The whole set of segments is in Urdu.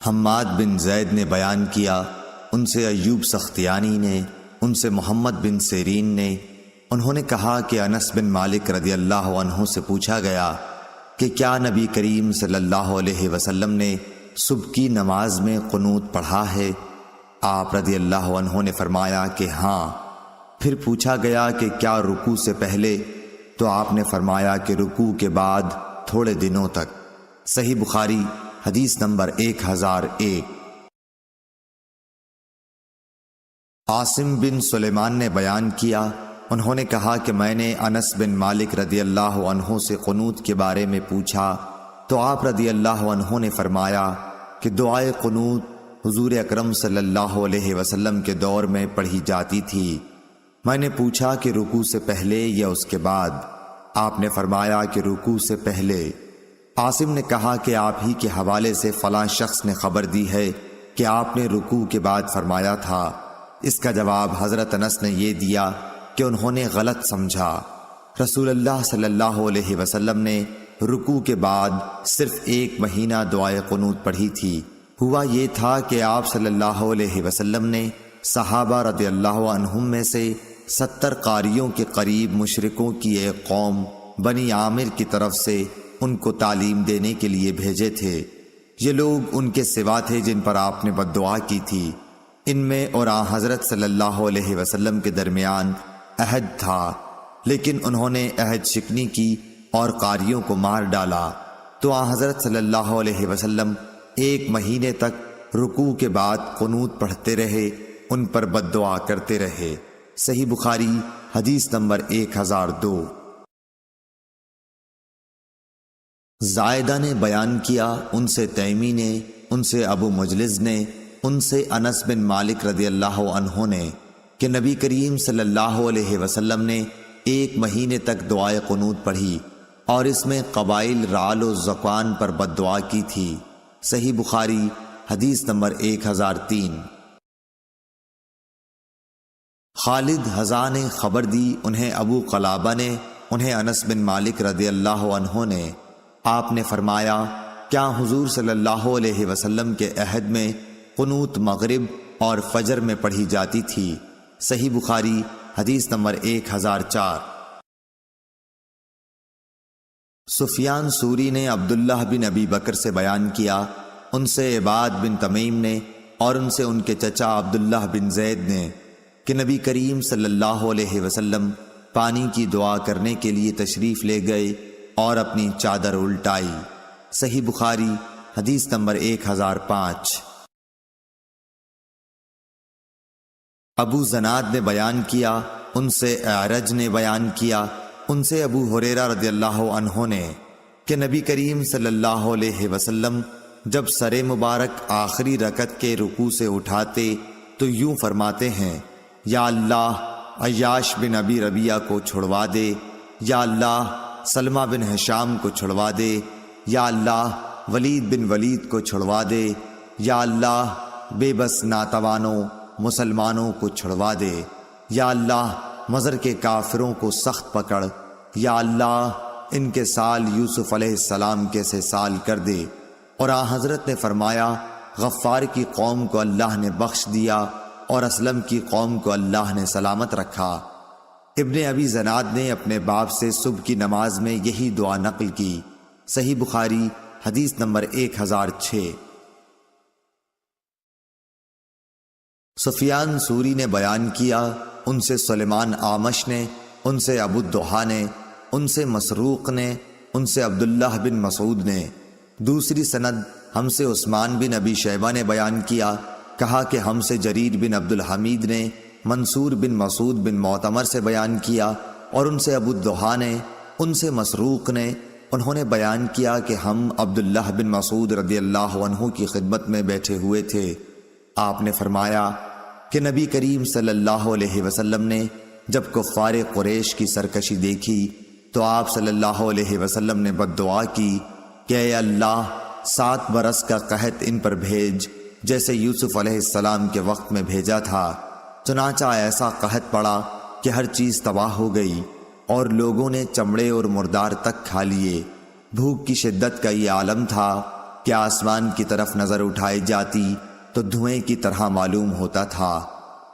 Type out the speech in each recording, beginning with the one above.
حماد بن زید نے بیان کیا، ان سے ایوب سختیانی نے، ان سے محمد بن سیرین نے، انہوں نے کہا کہ انس بن مالک رضی اللہ عنہ سے پوچھا گیا کہ کیا نبی کریم صلی اللہ علیہ وسلم نے صبح کی نماز میں قنوت پڑھا ہے؟ آپ رضی اللہ عنہ نے فرمایا کہ ہاں۔ پھر پوچھا گیا کہ کیا رکوع سے پہلے؟ تو آپ نے فرمایا کہ رکوع کے بعد تھوڑے دنوں تک۔ صحیح بخاری حدیث نمبر 1001۔ عاصم بن سلیمان نے بیان کیا، انہوں نے کہا کہ میں نے انس بن مالک رضی اللہ عنہ سے قنوت کے بارے میں پوچھا تو آپ رضی اللہ عنہ نے فرمایا کہ دعائے قنوت حضور اکرم صلی اللہ علیہ وسلم کے دور میں پڑھی جاتی تھی۔ میں نے پوچھا کہ رکوع سے پہلے یا اس کے بعد؟ آپ نے فرمایا کہ رکوع سے پہلے۔ عاصم نے کہا کہ آپ ہی کے حوالے سے فلاں شخص نے خبر دی ہے کہ آپ نے رکوع کے بعد فرمایا تھا۔ اس کا جواب حضرت انس نے یہ دیا کہ انہوں نے غلط سمجھا۔ رسول اللہ صلی اللہ علیہ وسلم نے رکوع کے بعد صرف 1 مہینہ دعائے قنوت پڑھی تھی۔ ہوا یہ تھا کہ آپ صلی اللہ علیہ وسلم نے صحابہ رضی اللہ عنہم میں سے 70 قاریوں کے قریب مشرکوں کی ایک قوم بنی عامر کی طرف سے ان کو تعلیم دینے کے لیے بھیجے تھے۔ یہ لوگ ان کے سوا تھے جن پر آپ نے بد دعا کی تھی۔ ان میں اور حضرت صلی اللہ علیہ وسلم کے درمیان عہد تھا، لیکن انہوں نے عہد شکنی کی اور قاریوں کو مار ڈالا۔ تو حضرت صلی اللہ علیہ وسلم 1 مہینے تک رکوع کے بعد قنوت پڑھتے رہے، ان پر بد دعا کرتے رہے۔ صحیح بخاری حدیث نمبر 1002۔ زائدہ نے بیان کیا، ان سے تیمی نے، ان سے ابو مجلس نے، ان سے انس بن مالک رضی اللہ عنہ نے کہ نبی کریم صلی اللہ علیہ وسلم نے 1 مہینے تک دعائے قنوت پڑھی اور اس میں قبائل رعل و ذکوان پر بد دعا کی تھی۔ صحیح بخاری حدیث نمبر 1003۔ خالد حذا نے خبر دی، انہیں ابو قلابہ نے، انہیں انس بن مالک رضی اللہ عنہ نے۔ آپ نے فرمایا کیا حضور صلی اللہ علیہ وسلم کے عہد میں قنوت مغرب اور فجر میں پڑھی جاتی تھی؟ صحیح بخاری حدیث نمبر 1004۔ سفیان سوری نے عبداللہ بن ابی بکر سے بیان کیا، ان سے عباد بن تمیم نے اور ان سے ان کے چچا عبداللہ بن زید نے کہ نبی کریم صلی اللہ علیہ وسلم پانی کی دعا کرنے کے لیے تشریف لے گئے اور اپنی چادر الٹائی۔ صحیح بخاری حدیث نمبر 1005۔ ابو زناد نے بیان کیا، ان سے اعرج نے بیان کیا، ان سے ابو ہریرہ رضی اللہ عنہ نے کہ نبی کریم صلی اللہ علیہ وسلم جب سر مبارک آخری رکعت کے رکوع سے اٹھاتے تو یوں فرماتے ہیں، یا اللہ عیاش بن ابی ربیعہ کو چھڑوا دے، یا اللہ سلمہ بن ہشام کو چھڑوا دے، یا اللہ ولید بن ولید کو چھڑوا دے، یا اللہ بے بس ناتوانوں مسلمانوں کو چھڑوا دے، یا اللہ مضر کے کافروں کو سخت پکڑ، یا اللہ ان کے سال یوسف علیہ السلام کے سے سال کر دے۔ اور حضرت نے فرمایا غفار کی قوم کو اللہ نے بخش دیا اور اسلم کی قوم کو اللہ نے سلامت رکھا۔ ابن ابی زناد نے اپنے باپ سے صبح کی نماز میں یہی دعا نقل کی۔ صحیح بخاری حدیث نمبر 1006۔ سفیان سوری نے بیان کیا، ان سے سلیمان آمش نے، ان سے ابو الدحا نے، ان سے مسروق نے، ان سے عبداللہ بن مسعود نے۔ دوسری سند ہم سے عثمان بن ابی شیبہ نے بیان کیا، کہا کہ ہم سے جریر بن عبد الحمید نے منصور بن مسعود بن معتمر سے بیان کیا، اور ان سے ابو الدحا نے، ان سے مسروق نے، انہوں نے بیان کیا کہ ہم عبداللہ بن مسعود رضی اللہ عنہ کی خدمت میں بیٹھے ہوئے تھے۔ آپ نے فرمایا کہ نبی کریم صلی اللہ علیہ وسلم نے جب کفار قریش کی سرکشی دیکھی تو آپ صلی اللہ علیہ وسلم نے بد دعا کی کہ اے اللہ 7 برس کا قحط ان پر بھیج جیسے یوسف علیہ السلام کے وقت میں بھیجا تھا۔ چنانچہ ایسا قحط پڑا کہ ہر چیز تباہ ہو گئی اور لوگوں نے چمڑے اور مردار تک کھا لیے۔ بھوک کی شدت کا یہ عالم تھا کہ آسمان کی طرف نظر اٹھائی جاتی تو دھوئیں کی طرح معلوم ہوتا تھا۔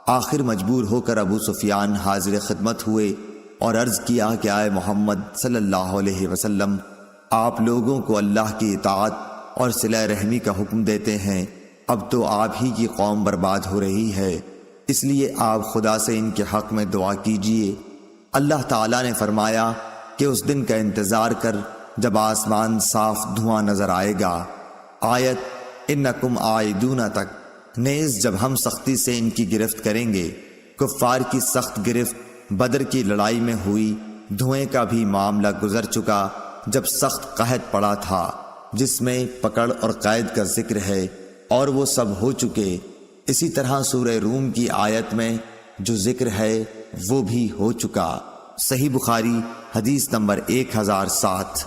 آخر مجبور ہو کر ابو سفیان حاضر خدمت ہوئے اور عرض کیا کہ آئے محمد صلی اللہ علیہ وسلم، آپ لوگوں کو اللہ کی اطاعت اور صلہ رحمی کا حکم دیتے ہیں، اب تو آپ ہی کی قوم برباد ہو رہی ہے، اس لیے آپ خدا سے ان کے حق میں دعا کیجئے۔ اللہ تعالیٰ نے فرمایا کہ اس دن کا انتظار کر جب آسمان صاف دھواں نظر آئے گا۔ آیت انکم عائدون تک، نیز جب ہم سختی سے ان کی گرفت کریں گے۔ کفار کی سخت گرفت بدر کی لڑائی میں ہوئی، دھوئیں کا بھی معاملہ گزر چکا جب سخت قحط پڑا تھا، جس میں پکڑ اور قید کا ذکر ہے، اور وہ سب ہو چکے۔ اسی طرح سورہ روم کی آیت میں جو ذکر ہے وہ بھی ہو چکا۔ صحیح بخاری حدیث نمبر 1007۔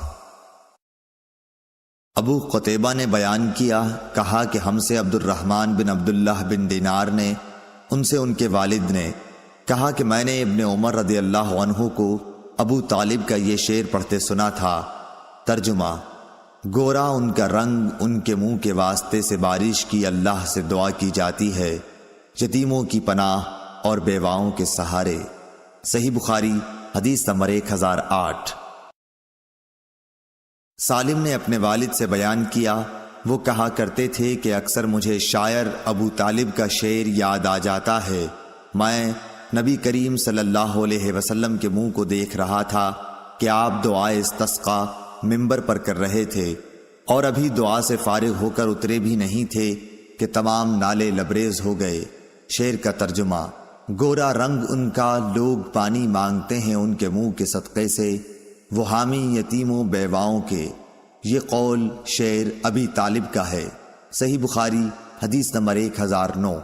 ابو قتیبہ نے بیان کیا، کہا کہ ہم سے عبد الرحمن بن عبداللہ بن دینار نے، ان سے ان کے والد نے کہا کہ میں نے ابن عمر رضی اللہ عنہ کو ابو طالب کا یہ شعر پڑھتے سنا تھا۔ ترجمہ: گورا ان کا رنگ، ان کے منہ کے واسطے سے بارش کی اللہ سے دعا کی جاتی ہے، یتیموں کی پناہ اور بیواؤں کے سہارے۔ صحیح بخاری حدیث نمبر 1008۔ سالم نے اپنے والد سے بیان کیا، وہ کہا کرتے تھے کہ اکثر مجھے شاعر ابو طالب کا شعر یاد آ جاتا ہے۔ میں نبی کریم صلی اللہ علیہ وسلم کے منہ کو دیکھ رہا تھا کہ آپ دعائے استسقاء منبر پر کر رہے تھے، اور ابھی دعا سے فارغ ہو کر اترے بھی نہیں تھے کہ تمام نالے لبریز ہو گئے۔ شعر کا ترجمہ: گورا رنگ ان کا، لوگ پانی مانگتے ہیں ان کے منہ کے صدقے سے، وہ حامی یتیموں بیواؤں کے۔ یہ قول شعر ابی طالب کا ہے۔ صحیح بخاری حدیث نمبر 1009۔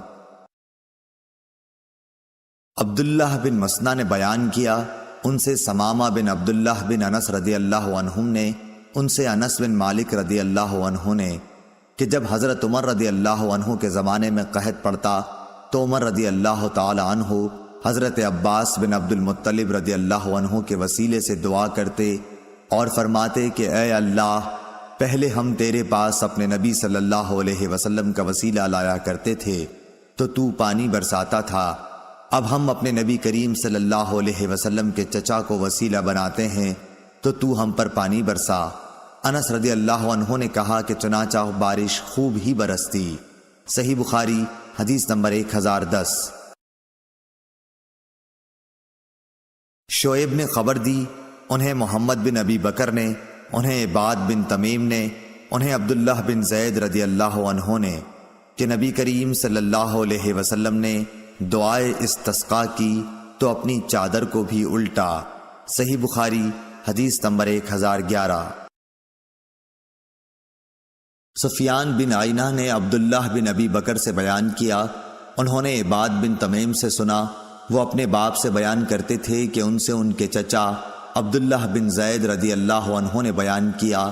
عبداللہ بن مسنہ نے بیان کیا، ان سے ثمامہ بن عبداللہ بن انس رضی اللہ عنہم نے، ان سے انس بن مالک رضی اللہ عنہ نے، کہ جب حضرت عمر رضی اللہ عنہ کے زمانے میں قحط پڑتا تو عمر رضی اللہ تعالی عنہ حضرت عباس بن عبد المطلب رضی اللہ عنہ کے وسیلے سے دعا کرتے اور فرماتے کہ اے اللہ، پہلے ہم تیرے پاس اپنے نبی صلی اللہ علیہ وسلم کا وسیلہ لایا کرتے تھے تو پانی برساتا تھا، اب ہم اپنے نبی کریم صلی اللہ علیہ وسلم کے چچا کو وسیلہ بناتے ہیں تو ہم پر پانی برسا۔ انس رضی اللہ عنہ نے کہا کہ چنانچہ بارش خوب ہی برستی۔ صحیح بخاری حدیث نمبر 1010۔ شعیب نے خبر دی، انہیں محمد بن ابی بکر نے، انہیں عباد بن تمیم نے، انہیں عبداللہ بن زید رضی اللہ عنہ نے، کہ نبی کریم صلی اللہ علیہ وسلم نے دعائے استسقاء کی تو اپنی چادر کو بھی الٹا۔ صحیح بخاری حدیث نمبر 1011۔ سفیان بن عینہ نے عبداللہ بن ابی بکر سے بیان کیا، انہوں نے عباد بن تمیم سے سنا، وہ اپنے باپ سے بیان کرتے تھے کہ ان سے ان کے چچا عبداللہ بن زید رضی اللہ عنہ نے بیان کیا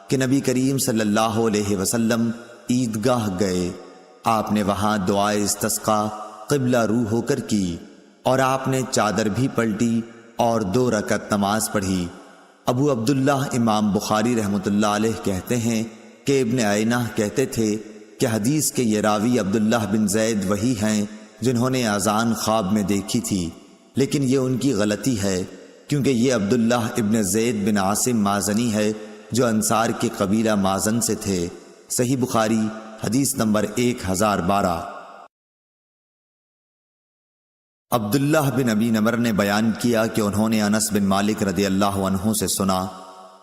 کہ نبی کریم صلی اللہ علیہ وسلم عیدگاہ گئے، آپ نے وہاں دعائے استسقاء قبلہ رو ہو کر کی، اور آپ نے چادر بھی پلٹی اور 2 رکعت نماز پڑھی۔ ابو عبداللہ امام بخاری رحمۃ اللہ علیہ کہتے ہیں کہ ابن عینہ کہتے تھے کہ حدیث کے یہ راوی عبداللہ بن زید وہی ہیں جنہوں نے اذان خواب میں دیکھی تھی، لیکن یہ ان کی غلطی ہے، کیونکہ یہ عبداللہ ابن زید بن عاصم مازنی ہے جو انصار کے قبیلہ مازن سے تھے۔ صحیح بخاری حدیث نمبر 1012۔ عبداللہ بن ابی نمر نے بیان کیا کہ انہوں نے انس بن مالک رضی اللہ عنہ سے سنا،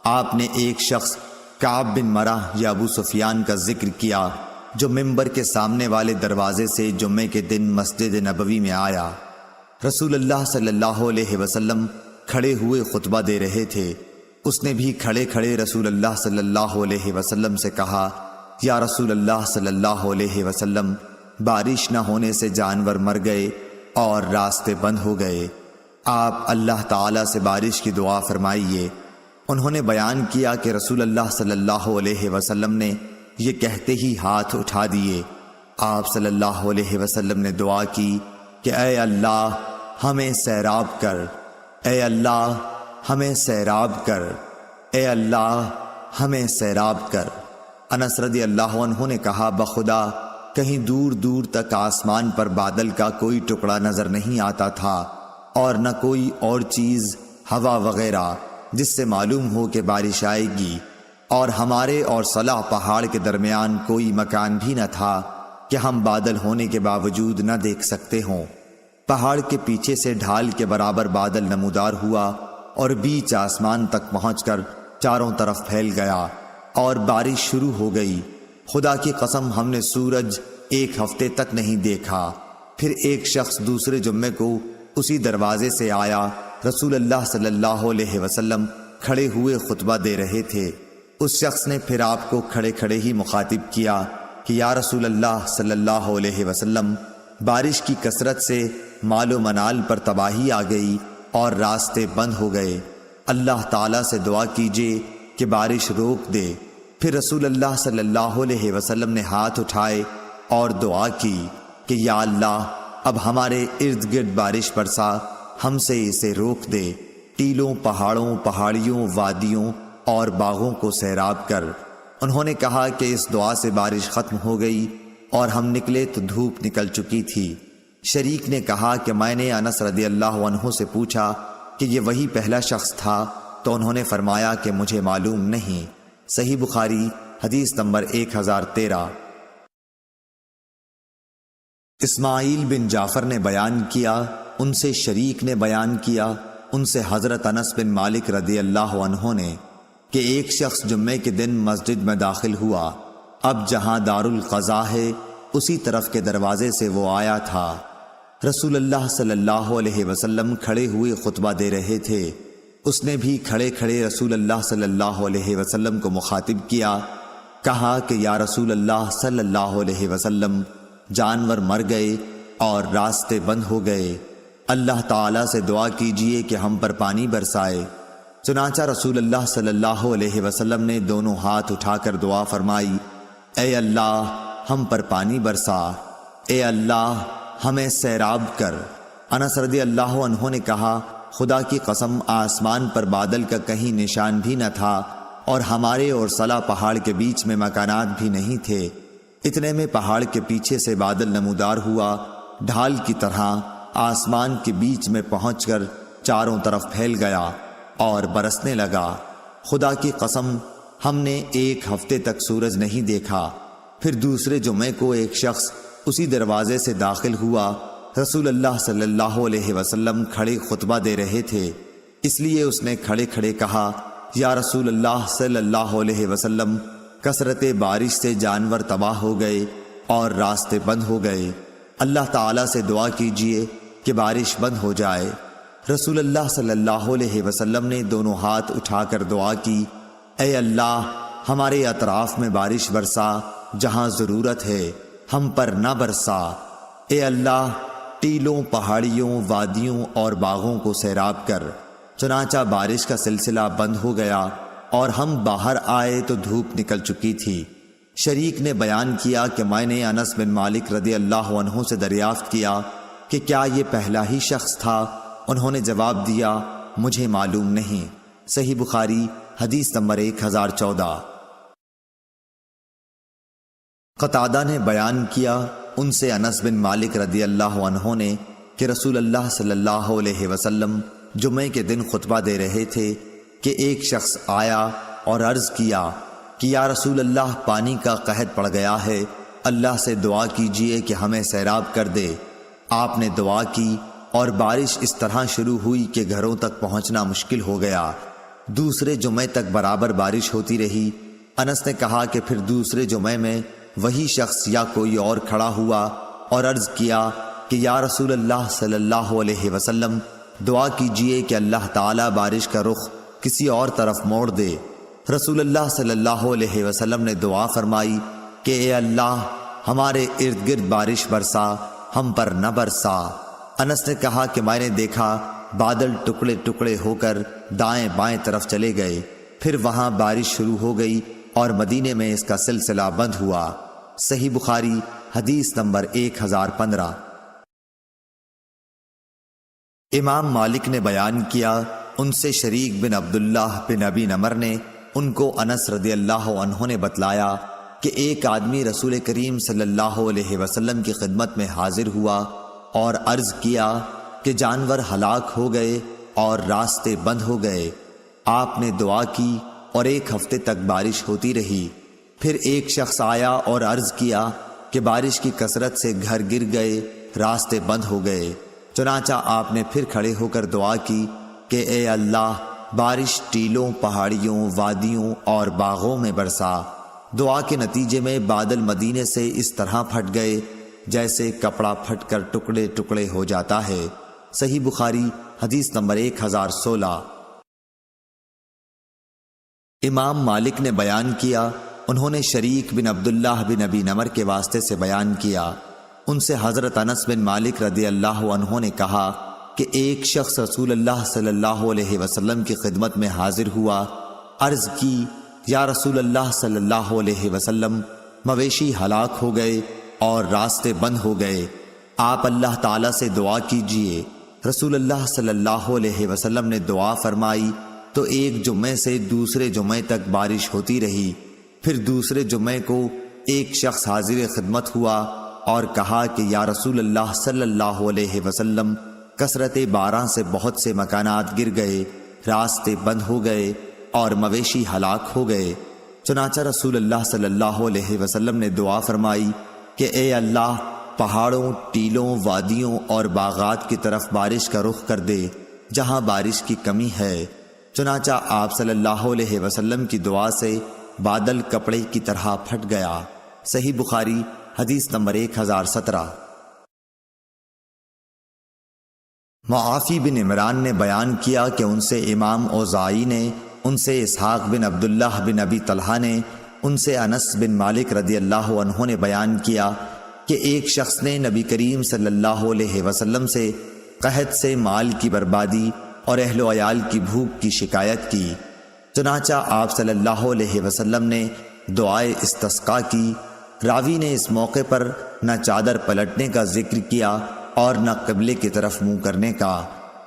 آپ نے ایک شخص کعب بن مرہ یا ابو سفیان کا ذکر کیا جو منبر کے سامنے والے دروازے سے جمعے کے دن مسجد نبوی میں آیا۔ رسول اللہ صلی اللہ علیہ وسلم کھڑے ہوئے خطبہ دے رہے تھے، اس نے بھی کھڑے کھڑے رسول اللہ صلی اللہ علیہ وسلم سے کہا، یا رسول اللہ صلی اللہ علیہ وسلم، بارش نہ ہونے سے جانور مر گئے اور راستے بند ہو گئے، آپ اللہ تعالیٰ سے بارش کی دعا فرمائیے۔ انہوں نے بیان کیا کہ رسول اللہ صلی اللہ علیہ وسلم نے یہ کہتے ہی ہاتھ اٹھا دیے۔ آپ صلی اللہ علیہ وسلم نے دعا کی کہ اے اللہ ہمیں سیراب کر، اے اللہ ہمیں سیراب کر، اے اللہ ہمیں سیراب کر۔ انس رضی اللہ عنہ نے کہا بخدا کہیں دور دور تک آسمان پر بادل کا کوئی ٹکڑا نظر نہیں آتا تھا اور نہ کوئی اور چیز ہوا وغیرہ جس سے معلوم ہو کہ بارش آئے گی، اور ہمارے اور صلح پہاڑ کے درمیان کوئی مکان بھی نہ تھا کہ ہم بادل ہونے کے باوجود نہ دیکھ سکتے ہوں۔ پہاڑ کے پیچھے سے ڈھال کے برابر بادل نمودار ہوا اور بیچ آسمان تک پہنچ کر چاروں طرف پھیل گیا اور بارش شروع ہو گئی۔ خدا کی قسم ہم نے سورج ایک ہفتے تک نہیں دیکھا۔ پھر ایک شخص دوسرے جمعے کو اسی دروازے سے آیا۔ رسول اللہ صلی اللہ علیہ وسلم کھڑے ہوئے خطبہ دے رہے تھے۔ اس شخص نے پھر آپ کو کھڑے کھڑے ہی مخاطب کیا کہ یا رسول اللہ صلی اللہ علیہ وسلم، بارش کی کثرت سے مال و منال پر تباہی آ گئی اور راستے بند ہو گئے، اللہ تعالیٰ سے دعا کیجئے کہ بارش روک دے۔ پھر رسول اللہ صلی اللہ علیہ وسلم نے ہاتھ اٹھائے اور دعا کی کہ یا اللہ اب ہمارے ارد گرد بارش برسا، ہم سے اسے روک دے، ٹیلوں، پہاڑوں، پہاڑیوں، وادیوں اور باغوں کو سیراب کر۔ انہوں نے کہا کہ اس دعا سے بارش ختم ہو گئی اور ہم نکلے تو دھوپ نکل چکی تھی۔ شریک نے کہا کہ میں نے انس رضی اللہ عنہ سے پوچھا کہ یہ وہی پہلا شخص تھا، تو انہوں نے فرمایا کہ مجھے معلوم نہیں۔ صحیح بخاری حدیث نمبر 1013۔ اسماعیل بن جعفر نے بیان کیا، ان سے شریک نے بیان کیا، ان سے حضرت انس بن مالک رضی اللہ عنہ نے کہ ایک شخص جمعے کے دن مسجد میں داخل ہوا۔ اب جہاں دار القضاء ہے اسی طرف کے دروازے سے وہ آیا تھا۔ رسول اللہ صلی اللہ علیہ وسلم کھڑے ہوئے خطبہ دے رہے تھے۔ اس نے بھی کھڑے کھڑے رسول اللہ صلی اللہ علیہ وسلم کو مخاطب کیا، کہا کہ یا رسول اللہ صلی اللہ علیہ وسلم، جانور مر گئے اور راستے بند ہو گئے، اللہ تعالیٰ سے دعا کیجئے کہ ہم پر پانی برسائے۔ چنانچہ رسول اللہ صلی اللہ علیہ وسلم نے دونوں ہاتھ اٹھا کر دعا فرمائی، اے اللہ ہم پر پانی برسا، اے اللہ ہمیں سیراب کر۔ انس رضی اللہ عنہ نے کہا خدا کی قسم آسمان پر بادل کا کہیں نشان بھی نہ تھا اور ہمارے اور صلح پہاڑ کے بیچ میں مکانات بھی نہیں تھے۔ اتنے میں پہاڑ کے پیچھے سے بادل نمودار ہوا، ڈھال کی طرح آسمان کے بیچ میں پہنچ کر چاروں طرف پھیل گیا اور برسنے لگا۔ خدا کی قسم ہم نے ایک ہفتے تک سورج نہیں دیکھا۔ پھر دوسرے جمعے کو ایک شخص اسی دروازے سے داخل ہوا۔ رسول اللہ صلی اللہ علیہ وسلم کھڑے خطبہ دے رہے تھے، اس لیے اس نے کھڑے کھڑے کہا یا رسول اللہ صلی اللہ علیہ وسلم، کثرت بارش سے جانور تباہ ہو گئے اور راستے بند ہو گئے، اللہ تعالیٰ سے دعا کیجئے کہ بارش بند ہو جائے۔ رسول اللہ صلی اللہ علیہ وسلم نے دونوں ہاتھ اٹھا کر دعا کی، اے اللہ ہمارے اطراف میں بارش برسا، جہاں ضرورت ہے ہم پر نہ برسا۔ اے اللہ ٹیلوں، پہاڑیوں، وادیوں اور باغوں کو سیراب کر۔ چنانچہ بارش کا سلسلہ بند ہو گیا اور ہم باہر آئے تو دھوپ نکل چکی تھی۔ شریک نے بیان کیا کہ میں نے انس بن مالک رضی اللہ عنہ سے دریافت کیا کہ کیا یہ پہلا ہی شخص تھا؟ انہوں نے جواب دیا مجھے معلوم نہیں۔ صحیح بخاری حدیث نمبر 1014۔ قتادہ نے بیان کیا، ان سے انس بن مالک رضی اللہ عنہ نے کہ رسول اللہ صلی اللہ علیہ وسلم جمعے کے دن خطبہ دے رہے تھے کہ ایک شخص آیا اور عرض کیا کہ یا رسول اللہ پانی کا قحط پڑ گیا ہے، اللہ سے دعا کیجئے کہ ہمیں سیراب کر دے۔ آپ نے دعا کی اور بارش اس طرح شروع ہوئی کہ گھروں تک پہنچنا مشکل ہو گیا۔ دوسرے جمعے تک برابر بارش ہوتی رہی۔ انس نے کہا کہ پھر دوسرے جمعے میں وہی شخص یا کوئی اور کھڑا ہوا اور عرض کیا کہ یا رسول اللہ صلی اللہ علیہ وسلم، دعا کیجئے کہ اللہ تعالیٰ بارش کا رخ کسی اور طرف موڑ دے۔ رسول اللہ صلی اللہ علیہ وسلم نے دعا فرمائی کہ اے اللہ ہمارے ارد گرد بارش برسا، ہم پر نہ برسا۔ انس نے کہا کہ میں نے دیکھا بادل ٹکڑے ٹکڑے ہو کر دائیں بائیں طرف چلے گئے، پھر وہاں بارش شروع ہو گئی اور مدینے میں اس کا سلسلہ بند ہوا۔ صحیح بخاری حدیث نمبر 1015۔ امام مالک نے بیان کیا، ان سے شریک بن عبداللہ بن ابی نمر نے ان کو انس رضی اللہ عنہ نے بتلایا کہ ایک آدمی رسول کریم صلی اللہ علیہ وسلم کی خدمت میں حاضر ہوا اور عرض کیا کہ جانور ہلاک ہو گئے اور راستے بند ہو گئے۔ آپ نے دعا کی اور 1 ہفتے تک بارش ہوتی رہی۔ پھر ایک شخص آیا اور عرض کیا کہ بارش کی کثرت سے گھر گر گئے، راستے بند ہو گئے۔ چنانچہ آپ نے پھر کھڑے ہو کر دعا کی کہ اے اللہ، بارش ٹیلوں، پہاڑیوں، وادیوں اور باغوں میں برسا۔ دعا کے نتیجے میں بادل مدینے سے اس طرح پھٹ گئے جیسے کپڑا پھٹ کر ٹکڑے ٹکڑے ہو جاتا ہے۔ صحیح بخاری حدیث نمبر 1016۔ امام مالک نے بیان کیا، انہوں نے شریک بن عبداللہ بن ابی نمر کے واسطے سے بیان کیا، ان سے حضرت انس بن مالک رضی اللہ عنہ نے کہا کہ ایک شخص رسول اللہ صلی اللہ علیہ وسلم کی خدمت میں حاضر ہوا، عرض کی یا رسول اللہ صلی اللہ علیہ وسلم، مویشی ہلاک ہو گئے اور راستے بند ہو گئے، آپ اللہ تعالیٰ سے دعا کیجئے۔ رسول اللہ صلی اللہ علیہ وسلم نے دعا فرمائی تو ایک جمعے سے دوسرے جمعے تک بارش ہوتی رہی۔ پھر دوسرے جمعے کو ایک شخص حاضر خدمت ہوا اور کہا کہ یا رسول اللہ صلی اللہ علیہ وسلم، کثرت باران سے بہت سے مکانات گر گئے، راستے بند ہو گئے اور مویشی ہلاک ہو گئے۔ چنانچہ رسول اللہ صلی اللہ علیہ وسلم نے دعا فرمائی کہ اے اللہ، پہاڑوں، ٹیلوں، وادیوں اور باغات کی طرف بارش کا رخ کر دے جہاں بارش کی کمی ہے۔ چنانچہ آپ صلی اللہ علیہ وسلم کی دعا سے بادل کپڑے کی طرح پھٹ گیا۔ صحیح بخاری حدیث نمبر 1017۔ معافی بن عمران نے بیان کیا کہ ان سے امام اوزاعی نے، ان سے اسحاق بن عبداللہ بن ابی طلحہ نے، ان سے انس بن مالک رضی اللہ عنہ نے بیان کیا کہ ایک شخص نے نبی کریم صلی اللہ علیہ وسلم سے قحط سے مال کی بربادی اور اہل و عیال کی بھوک کی شکایت کی۔ چنانچہ آپ صلی اللہ علیہ وسلم نے دعائے استسقاء کی۔ راوی نے اس موقع پر نہ چادر پلٹنے کا ذکر کیا اور نہ قبلے کی طرف منہ کرنے کا۔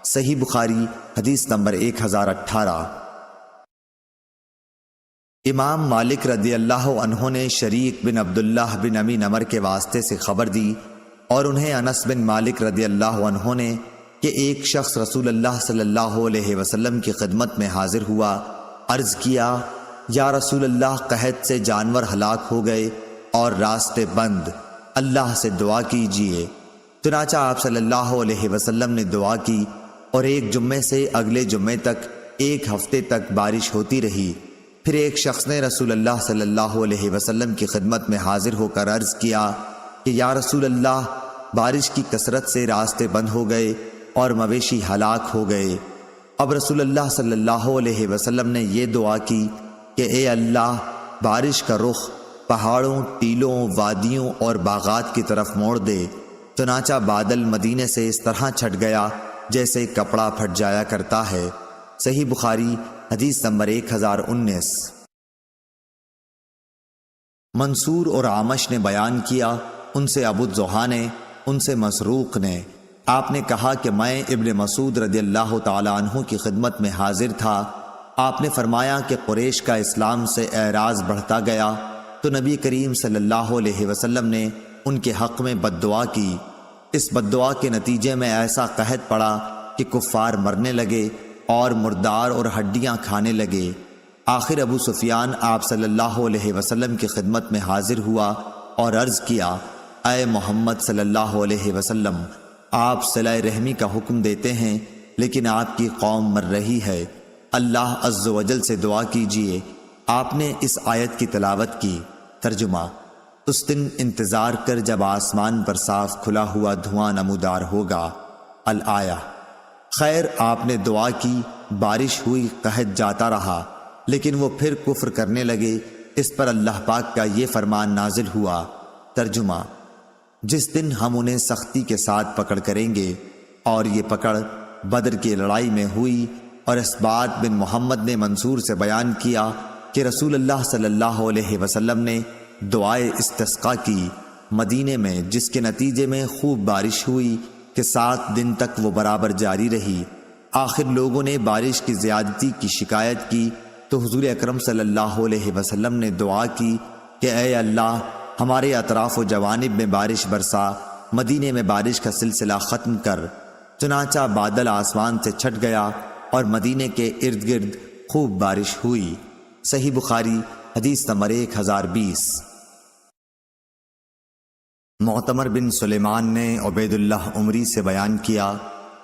صحیح بخاری حدیث نمبر 1018۔ امام مالک رضی اللہ عنہ نے شریک بن عبداللہ بن ابی نمر کے واسطے سے خبر دی اور انہیں انس بن مالک رضی اللہ عنہ نے کہ ایک شخص رسول اللہ صلی اللہ علیہ وسلم کی خدمت میں حاضر ہوا، عرض کیا یا رسول اللہ، قحط سے جانور ہلاک ہو گئے اور راستے بند، اللہ سے دعا کیجئے۔ چنانچہ آپ صلی اللہ علیہ وسلم نے دعا کی اور ایک جمعے سے اگلے جمعے تک 1 ہفتے تک بارش ہوتی رہی۔ پھر ایک شخص نے رسول اللہ صلی اللہ علیہ وسلم کی خدمت میں حاضر ہو کر عرض کیا کہ یا رسول اللہ، بارش کی کثرت سے راستے بند ہو گئے اور مویشی ہلاک ہو گئے۔ اب رسول اللہ صلی اللہ علیہ وسلم نے یہ دعا کی کہ اے اللہ، بارش کا رخ پہاڑوں، ٹیلوں، وادیوں اور باغات کی طرف موڑ دے۔ چنانچہ بادل مدینے سے اس طرح چھٹ گیا جیسے کپڑا پھٹ جایا کرتا ہے۔ صحیح بخاری حدیث نمبر 1019۔ منصور اور عامش نے بیان کیا، ان سے ابو الضحیٰ نے، ان سے مسروق نے، آپ نے کہا کہ میں ابن مسعود رضی اللہ تعالی عنہ کی خدمت میں حاضر تھا۔ آپ نے فرمایا کہ قریش کا اسلام سے اعراض بڑھتا گیا تو نبی کریم صلی اللہ علیہ وسلم نے ان کے حق میں بد دعا کی۔ اس بد دعا کے نتیجے میں ایسا قحط پڑا کہ کفار مرنے لگے اور مردار اور ہڈیاں کھانے لگے۔ آخر ابو سفیان آپ صلی اللہ علیہ وسلم کی خدمت میں حاضر ہوا اور عرض کیا، اے محمد صلی اللہ علیہ وسلم، آپ صلہ رحمی کا حکم دیتے ہیں لیکن آپ کی قوم مر رہی ہے، اللہ عز و جل سے دعا کیجئے۔ آپ نے اس آیت کی تلاوت کی۔ ترجمہ: اس دن انتظار کر جب آسمان پر صاف کھلا ہوا دھواں نمودار ہوگا۔ الآیہ۔ خیر، آپ نے دعا کی، بارش ہوئی، قحط جاتا رہا، لیکن وہ پھر کفر کرنے لگے۔ اس پر اللہ پاک کا یہ فرمان نازل ہوا۔ ترجمہ: جس دن ہم انہیں سختی کے ساتھ پکڑ کریں گے، اور یہ پکڑ بدر کی لڑائی میں ہوئی۔ اور اسبات بن محمد نے منصور سے بیان کیا کہ رسول اللہ صلی اللہ علیہ وسلم نے دعائے استسقاء کی مدینے میں، جس کے نتیجے میں خوب بارش ہوئی کہ 7 دن تک وہ برابر جاری رہی۔ آخر لوگوں نے بارش کی زیادتی کی شکایت کی تو حضور اکرم صلی اللہ علیہ وسلم نے دعا کی کہ اے اللہ ہمارے اطراف و جوانب میں بارش برسا، مدینے میں بارش کا سلسلہ ختم کر۔ چنانچہ بادل آسمان سے چھٹ گیا اور مدینے کے ارد گرد خوب بارش ہوئی۔ صحیح بخاری حدیث نمبر 1020۔ معتمر بن سلیمان نے عبید اللہ عمری سے بیان کیا،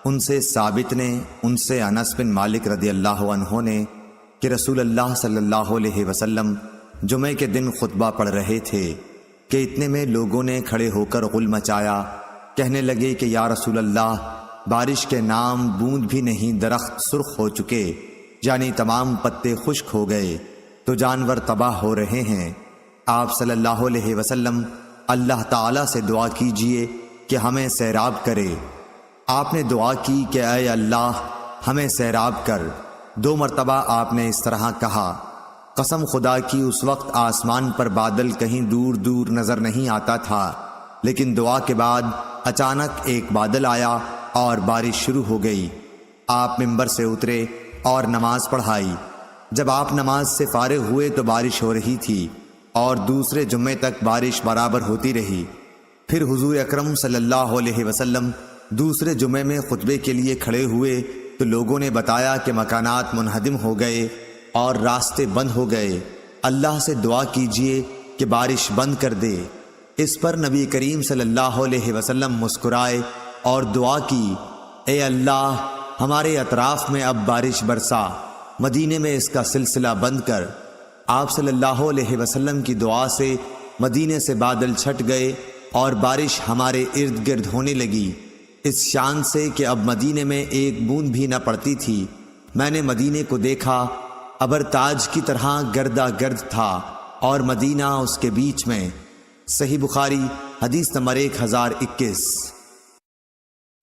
ان سے ثابت نے، ان سے انس بن مالک رضی اللہ عنہ نے کہ رسول اللہ صلی اللہ علیہ وسلم جمعے کے دن خطبہ پڑھ رہے تھے کہ اتنے میں لوگوں نے کھڑے ہو کر غل مچایا، کہنے لگے کہ یا رسول اللہ، بارش کے نام بوند بھی نہیں، درخت سرخ ہو چکے، یعنی تمام پتے خشک ہو گئے، تو جانور تباہ ہو رہے ہیں۔ آپ صلی اللہ علیہ وسلم اللہ تعالیٰ سے دعا کیجئے کہ ہمیں سیراب کرے۔ آپ نے دعا کی کہ اے اللہ ہمیں سیراب کر۔ 2 مرتبہ آپ نے اس طرح کہا۔ قسم خدا کی اس وقت آسمان پر بادل کہیں دور دور نظر نہیں آتا تھا، لیکن دعا کے بعد اچانک ایک بادل آیا اور بارش شروع ہو گئی۔ آپ ممبر سے اترے اور نماز پڑھائی۔ جب آپ نماز سے فارغ ہوئے تو بارش ہو رہی تھی اور دوسرے جمعے تک بارش برابر ہوتی رہی۔ پھر حضور اکرم صلی اللہ علیہ وسلم دوسرے جمعے میں خطبے کے لیے کھڑے ہوئے تو لوگوں نے بتایا کہ مکانات منہدم ہو گئے اور راستے بند ہو گئے، اللہ سے دعا کیجئے کہ بارش بند کر دے۔ اس پر نبی کریم صلی اللہ علیہ وسلم مسکرائے اور دعا کی، اے اللہ ہمارے اطراف میں اب بارش برسا، مدینے میں اس کا سلسلہ بند کر۔ آپ صلی اللہ علیہ وسلم کی دعا سے مدینے سے بادل چھٹ گئے اور بارش ہمارے ارد گرد ہونے لگی، اس شان سے کہ اب مدینے میں ایک بوند بھی نہ پڑتی تھی۔ میں نے مدینے کو دیکھا، ابر تاج کی طرح گردا گرد تھا اور مدینہ اس کے بیچ میں۔ صحیح بخاری حدیث نمبر 1021۔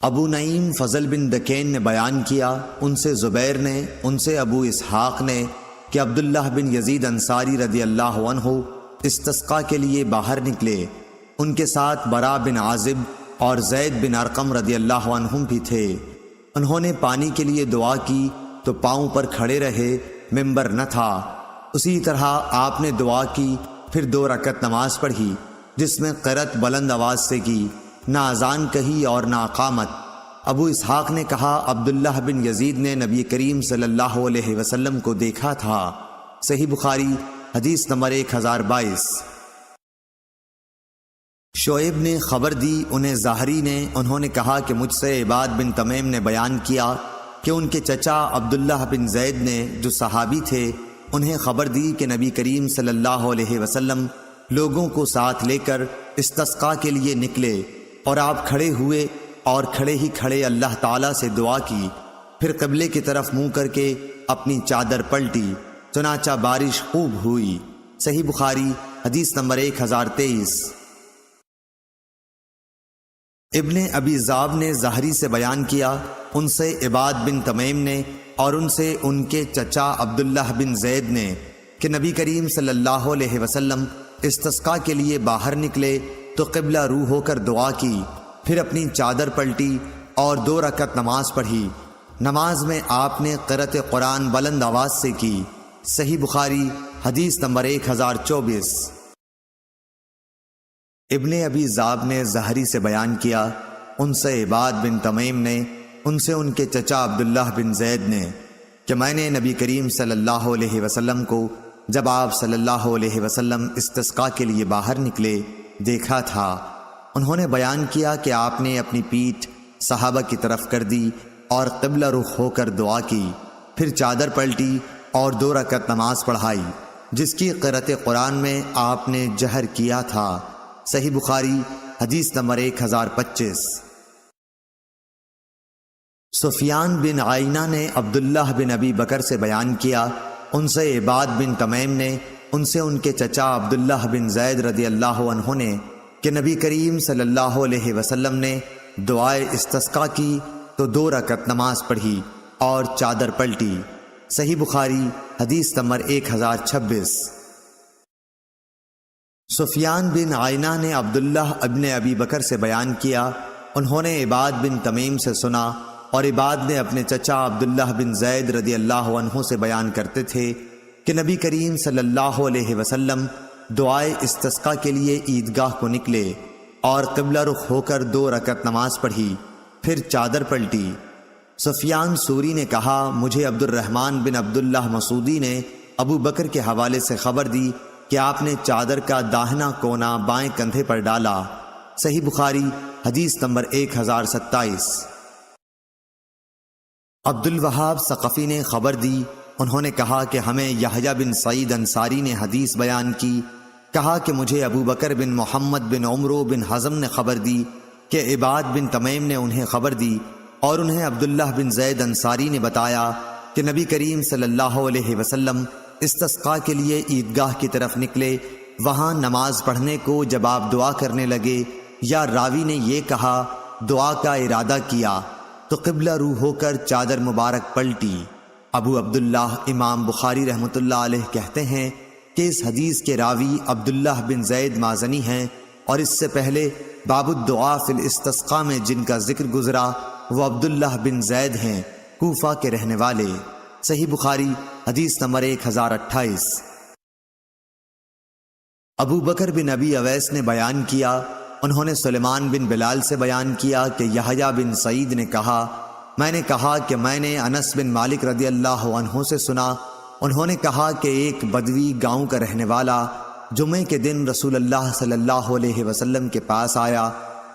ابو نعیم فضل بن دکین نے بیان کیا، ان سے زبیر نے، ان سے ابو اسحاق نے کہ عبداللہ بن یزید انصاری رضی اللہ عنہ استسقاء کے لیے باہر نکلے، ان کے ساتھ برا بن عازب اور زید بن ارقم رضی اللہ عنہم بھی تھے۔ انہوں نے پانی کے لیے دعا کی تو پاؤں پر کھڑے رہے، ممبر نہ تھا۔ اسی طرح آپ نے دعا کی، پھر 2 رکعت نماز پڑھی جس میں قرأت بلند آواز سے کی، نہ اذان کہی اور نہ اقامت۔ ابو اسحاق نے کہا، عبداللہ بن یزید نے نبی کریم صلی اللہ علیہ وسلم کو دیکھا تھا۔ صحیح بخاری حدیث نمبر 1022۔ شعیب نے خبر دی، انہیں ظاہری نے، انہوں نے کہا کہ مجھ سے عباد بن تمیم نے بیان کیا کہ ان کے چچا عبداللہ بن زید نے، جو صحابی تھے، انہیں خبر دی کہ نبی کریم صلی اللہ علیہ وسلم لوگوں کو ساتھ لے کر استسقاء کے لیے نکلے اور آپ کھڑے ہوئے اور کھڑے ہی کھڑے اللہ تعالیٰ سے دعا کی، پھر قبلے کی طرف منہ کر کے اپنی چادر پلٹی، چنانچہ بارش خوب ہوئی۔ صحیح بخاری حدیث نمبر 1023۔ ابن ابی ذئب نے ظاہری سے بیان کیا، ان سے عباد بن تمیم نے اور ان سے ان کے چچا عبداللہ بن زید نے کہ نبی کریم صلی اللہ علیہ وسلم استسقاء کے لیے باہر نکلے تو قبلہ رو ہو کر دعا کی، پھر اپنی چادر پلٹی اور 2 رکعت نماز پڑھی۔ نماز میں آپ نے قرأت قرآن بلند آواز سے کی۔ صحیح بخاری حدیث نمبر 1024۔ ابن ابی ذئب نے ظاہری سے بیان کیا، ان سے عباد بن تمیم نے، ان سے ان کے چچا عبداللہ بن زید نے کہ میں نے نبی کریم صلی اللہ علیہ وسلم کو جب آپ صلی اللہ علیہ وسلم استسقاء کے لیے باہر نکلے دیکھا تھا۔ انہوں نے بیان کیا کہ آپ نے اپنی پیٹھ صحابہ کی طرف کر دی اور قبلہ رخ ہو کر دعا کی، پھر چادر پلٹی اور 2 رکعت نماز پڑھائی جس کی قرأت قرآن میں آپ نے جہر کیا تھا۔ صحیح بخاری حدیث نمبر 1025۔ سفیان بن عینہ نے عبداللہ بن ابی بکر سے بیان کیا، ان سے عباد بن تمیم نے، ان سے ان کے چچا عبداللہ بن زید رضی اللہ عنہ نے کہ نبی کریم صلی اللہ علیہ وسلم نے دعائے استسقاء کی تو 2 رکعت نماز پڑھی اور چادر پلٹی۔ صحیح بخاری حدیث نمبر 1026۔ سفیان بن عینہ نے عبداللہ ابن ابی بکر سے بیان کیا، انہوں نے عباد بن تمیم سے سنا اور عباد نے اپنے چچا عبداللہ بن زید رضی اللہ عنہ سے بیان کرتے تھے کہ نبی کریم صلی اللہ علیہ وسلم دعائے استسقاء کے لیے عیدگاہ کو نکلے اور قبلہ رخ ہو کر 2 رکعت نماز پڑھی، پھر چادر پلٹی۔ سفیان سوری نے کہا، مجھے عبد الرحمن بن عبداللہ مسعودی نے ابو بکر کے حوالے سے خبر دی کہ آپ نے چادر کا داہنا کونا بائیں کندھے پر ڈالا۔ صحیح بخاری حدیث نمبر 1027۔ عبد الوہاب ثقفی نے خبر دی، انہوں نے کہا کہ ہمیں یحییٰ بن سعید انصاری نے حدیث بیان کی، کہا کہ مجھے ابو بکر بن محمد بن عمرو بن حزم نے خبر دی کہ عباد بن تمیم نے انہیں خبر دی، اور انہیں عبداللہ بن زید انصاری نے بتایا کہ نبی کریم صلی اللہ علیہ وسلم استسقاء کے لیے عیدگاہ کی طرف نکلے۔ وہاں نماز پڑھنے کو جب آپ دعا کرنے لگے یا راوی نے یہ کہا دعا کا ارادہ کیا تو قبلہ رو ہو کر چادر مبارک پلٹی۔ ابو عبداللہ امام بخاری رحمۃ اللہ علیہ کہتے ہیں کہ اس حدیث کے راوی عبداللہ بن زید مازنی ہیں، اور اس سے پہلے باب الدعاء فی الاستسقاء میں جن کا ذکر گزرا وہ عبداللہ بن زید ہیں، کوفہ کے رہنے والے۔ صحیح بخاری حدیث نمبر 1028۔ ابو بکر بن ابی اویس نے بیان کیا، انہوں نے سلیمان بن بلال سے بیان کیا کہ یحییٰ بن سعید نے کہا، میں نے کہا کہ میں نے انس بن مالک رضی اللہ عنہ سے سنا، انہوں نے کہا کہ ایک بدوی گاؤں کا رہنے والا جمعے کے دن رسول اللہ صلی اللہ علیہ وسلم کے پاس آیا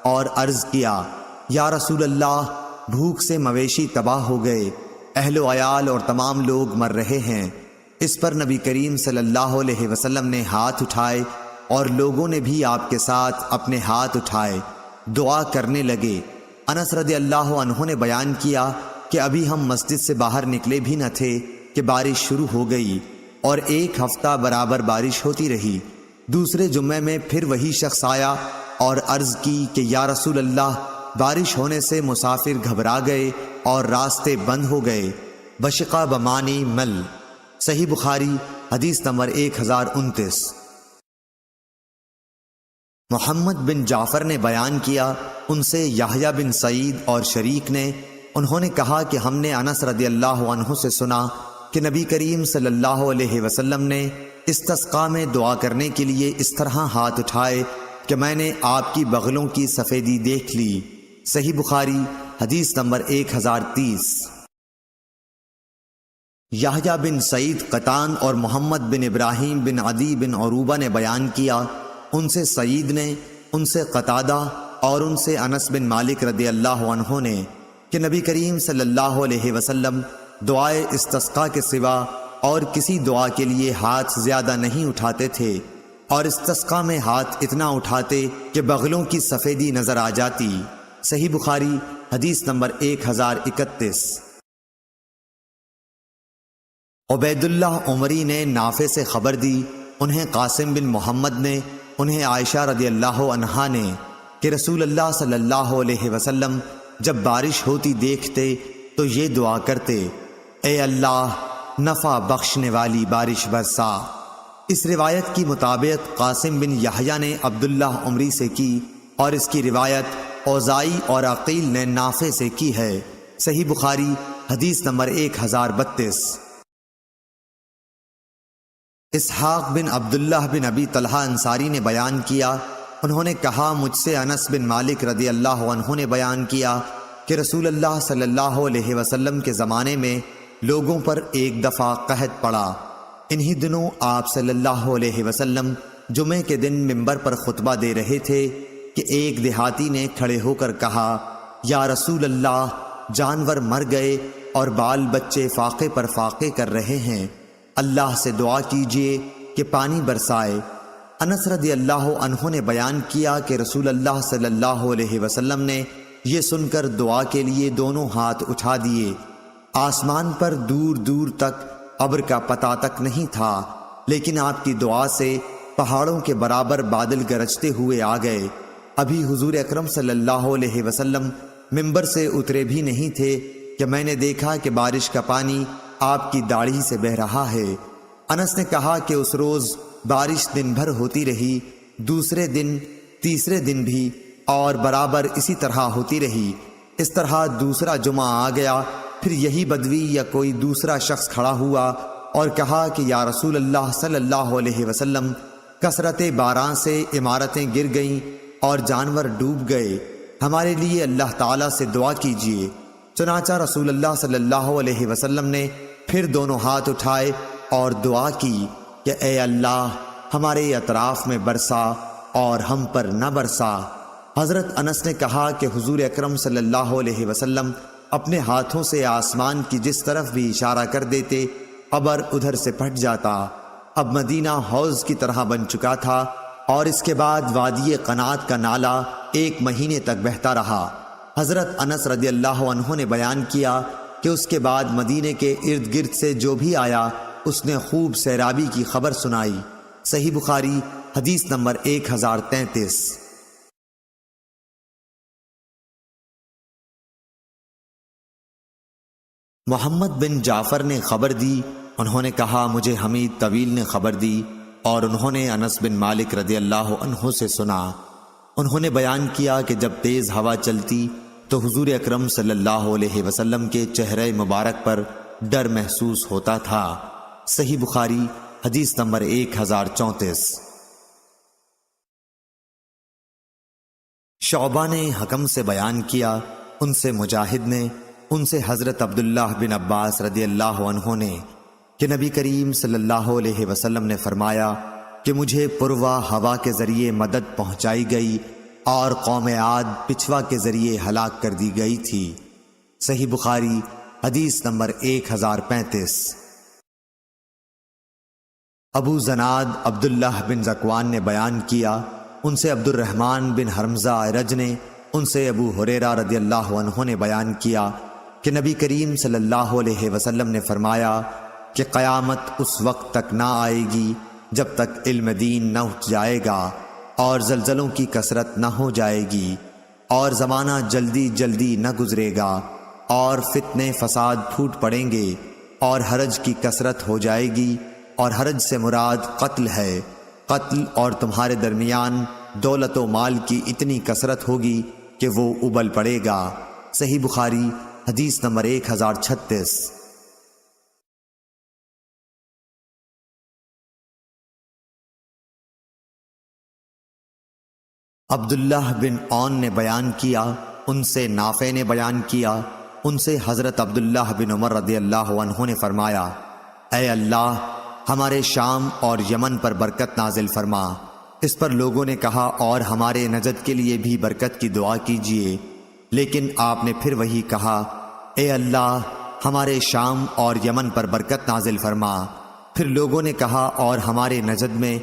اور عرض کیا، یا رسول اللہ، بھوک سے مویشی تباہ ہو گئے، اہل و عیال اور تمام لوگ مر رہے ہیں۔ اس پر نبی کریم صلی اللہ علیہ وسلم نے ہاتھ اٹھائے اور لوگوں نے بھی آپ کے ساتھ اپنے ہاتھ اٹھائے، دعا کرنے لگے۔ انس رضی اللہ عنہ نے بیان کیا کہ ابھی ہم مسجد سے باہر نکلے بھی نہ تھے کہ بارش شروع ہو گئی، اور 1 ہفتہ برابر بارش ہوتی رہی۔ دوسرے جمعے میں پھر وہی شخص آیا اور عرض کی کہ یا رسول اللہ، بارش ہونے سے مسافر گھبرا گئے اور راستے بند ہو گئے۔ بشقہ بمانی مل۔ صحیح بخاری حدیث نمبر 1029۔ محمد بن جعفر نے بیان کیا، ان سے یحییٰ بن سعید اور شریک نے، انہوں نے کہا کہ ہم نے انس رضی اللہ عنہ سے سنا کہ نبی کریم صلی اللہ علیہ وسلم نے استسقاء میں دعا کرنے کے لیے اس طرح ہاتھ اٹھائے کہ میں نے آپ کی بغلوں کی سفیدی دیکھ لی۔ صحیح بخاری حدیث نمبر 1030۔ یحییٰ بن سعید قطان اور محمد بن ابراہیم بن عدی بن عروبہ نے بیان کیا، ان سے سعید نے، ان سے قتادہ اور ان سے انس بن مالک رضی اللہ عنہ نے کہ نبی کریم صلی اللہ علیہ وسلم دعائے استسقاء کے سوا اور کسی دعا کے لیے ہاتھ زیادہ نہیں اٹھاتے تھے، اور استسقاء میں ہاتھ اتنا اٹھاتے کہ بغلوں کی سفیدی نظر آ جاتی۔ صحیح بخاری حدیث نمبر 1031۔ عبید اللہ عمری نے نافع سے خبر دی، انہیں قاسم بن محمد نے، انہیں عائشہ رضی اللہ عنہا نے کہ رسول اللہ صلی اللہ علیہ وسلم جب بارش ہوتی دیکھتے تو یہ دعا کرتے، اے اللہ، نفع بخشنے والی بارش برسا۔ اس روایت کی مطابق قاسم بن یحییٰ نے عبداللہ عمری سے کی، اور اس کی روایت اوزائی اور عقیل نے نافع سے کی ہے۔ صحیح بخاری حدیث نمبر 1032۔ اسحاق بن عبداللہ بن ابی طلحہ انصاری نے بیان کیا، انہوں نے کہا مجھ سے انس بن مالک رضی اللہ عنہ نے بیان کیا کہ رسول اللہ صلی اللہ علیہ وسلم کے زمانے میں لوگوں پر ایک دفعہ قحط پڑا۔ انہی دنوں آپ صلی اللہ علیہ وسلم جمعے کے دن منبر پر خطبہ دے رہے تھے کہ ایک دیہاتی نے کھڑے ہو کر کہا، یا رسول اللہ، جانور مر گئے اور بال بچے فاقے پر فاقے کر رہے ہیں، اللہ سے دعا کیجئے کہ پانی برسائے۔ انس رضی اللہ عنہ نے بیان کیا کہ رسول اللہ صلی اللہ علیہ وسلم نے یہ سن کر دعا کے لیے دونوں ہاتھ اٹھا دیے۔ آسمان پر دور دور تک ابر کا پتہ تک نہیں تھا، لیکن آپ کی دعا سے پہاڑوں کے برابر بادل گرجتے ہوئے آ گئے۔ ابھی حضور اکرم صلی اللہ علیہ وسلم منبر سے اترے بھی نہیں تھے کہ میں نے دیکھا کہ بارش کا پانی آپ کی داڑھی سے بہہ رہا ہے۔ انس نے کہا کہ اس روز بارش دن بھر ہوتی رہی، دوسرے دن، تیسرے دن بھی، اور برابر اسی طرح ہوتی رہی۔ اس طرح دوسرا جمعہ آ گیا، پھر یہی بدوی یا کوئی دوسرا شخص کھڑا ہوا اور کہا کہ یا رسول اللہ صلی اللہ علیہ وسلم، کثرت باران سے عمارتیں گر گئیں اور جانور ڈوب گئے، ہمارے لیے اللہ تعالیٰ سے دعا کیجیے۔ چنانچہ رسول اللہ صلی اللہ علیہ وسلم نے پھر دونوں ہاتھ اٹھائے اور دعا کی کہ اے اللہ ہمارے اطراف میں برسا اور ہم پر نہ برسا۔ حضرت انس نے کہا کہ حضور اکرم صلی اللہ علیہ وسلم اپنے ہاتھوں سے آسمان کی جس طرف بھی اشارہ کر دیتے ابر ادھر سے پھٹ جاتا۔ اب مدینہ حوض کی طرح بن چکا تھا اور اس کے بعد وادی قنات کا نالہ 1 مہینے تک بہتا رہا۔ حضرت انس رضی اللہ عنہ نے بیان کیا کہ اس کے بعد مدینے کے ارد گرد سے جو بھی آیا اس نے خوب سیرابی کی خبر سنائی۔ صحیح بخاری حدیث نمبر 1033۔ محمد بن جعفر نے خبر دی، انہوں نے کہا مجھے حمید طویل نے خبر دی اور انہوں نے انس بن مالک رضی اللہ عنہ سے سنا۔ انہوں نے بیان کیا کہ جب تیز ہوا چلتی تو حضور اکرم صلی اللہ علیہ وسلم کے چہرے مبارک پر ڈر محسوس ہوتا تھا۔ صحیح بخاری حدیث نمبر 1034۔ شعبہ نے حکم سے بیان کیا، ان سے مجاہد نے، ان سے حضرت عبداللہ بن عباس رضی اللہ عنہ نے کہ نبی کریم صلی اللہ علیہ وسلم نے فرمایا کہ مجھے پروا ہوا کے ذریعے مدد پہنچائی گئی اور قوم عاد پچھوا کے ذریعے ہلاک کر دی گئی تھی۔ صحیح بخاری حدیث نمبر 1035۔ ابو زناد عبداللہ بن ذکوان نے بیان کیا، ان سے عبد الرحمن بن حرمزہ رج نے، ان سے ابو ہریرہ رضی اللہ عنہ نے بیان کیا کہ نبی کریم صلی اللہ علیہ وسلم نے فرمایا کہ قیامت اس وقت تک نہ آئے گی جب تک علم دین نہ اٹھ جائے گا اور زلزلوں کی کثرت نہ ہو جائے گی، اور زمانہ جلدی جلدی نہ گزرے گا، اور فتنے فساد پھوٹ پڑیں گے، اور حرج کی کثرت ہو جائے گی، اور حرج سے مراد قتل ہے، قتل اور تمہارے درمیان دولت و مال کی اتنی کثرت ہوگی کہ وہ ابل پڑے گا۔ صحیح بخاری حدیث نمبر 1036۔ عبداللہ بن عون نے بیان کیا، ان سے نافع نے بیان کیا، ان سے حضرت عبداللہ بن عمر رضی اللہ عنہ نے فرمایا اے اللہ ہمارے شام اور یمن پر برکت نازل فرما۔ اس پر لوگوں نے کہا اور ہمارے نجد کے لیے بھی برکت کی دعا کیجیے، لیکن آپ نے پھر وہی کہا اے اللہ ہمارے شام اور یمن پر برکت نازل فرما۔ پھر لوگوں نے کہا اور ہمارے نجد میں،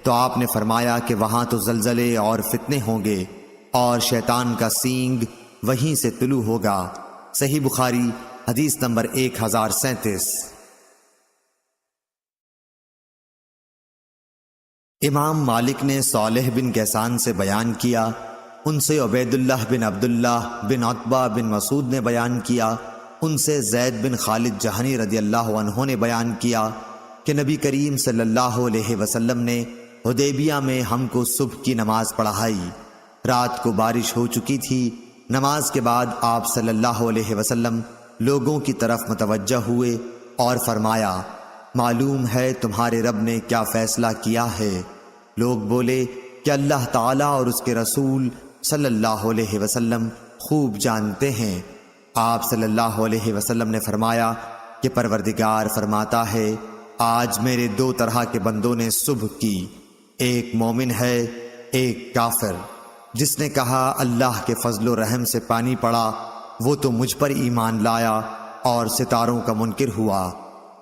تو آپ نے فرمایا کہ وہاں تو زلزلے اور فتنے ہوں گے اور شیطان کا سینگ وہیں سے طلوع ہوگا۔ صحیح بخاری حدیث نمبر 1037۔ امام مالک نے صالح بن کیسان سے بیان کیا، ان سے عبید اللہ بن عبداللہ بن عتبہ بن مسعود نے بیان کیا، ان سے زید بن خالد جہنی رضی اللہ عنہ نے بیان کیا کہ نبی کریم صلی اللہ علیہ وسلم نے حدیبیہ میں ہم کو صبح کی نماز پڑھائی۔ رات کو بارش ہو چکی تھی۔ نماز کے بعد آپ صلی اللہ علیہ وسلم لوگوں کی طرف متوجہ ہوئے اور فرمایا معلوم ہے تمہارے رب نے کیا فیصلہ کیا ہے؟ لوگ بولے کہ اللہ تعالیٰ اور اس کے رسول صلی اللہ علیہ وسلم خوب جانتے ہیں۔ آپ صلی اللہ علیہ وسلم نے فرمایا کہ پروردگار فرماتا ہے آج میرے 2 طرح کے بندوں نے صبح کی، ایک مومن ہے ایک کافر۔ جس نے کہا اللہ کے فضل و رحم سے پانی پڑا وہ تو مجھ پر ایمان لایا اور ستاروں کا منکر ہوا،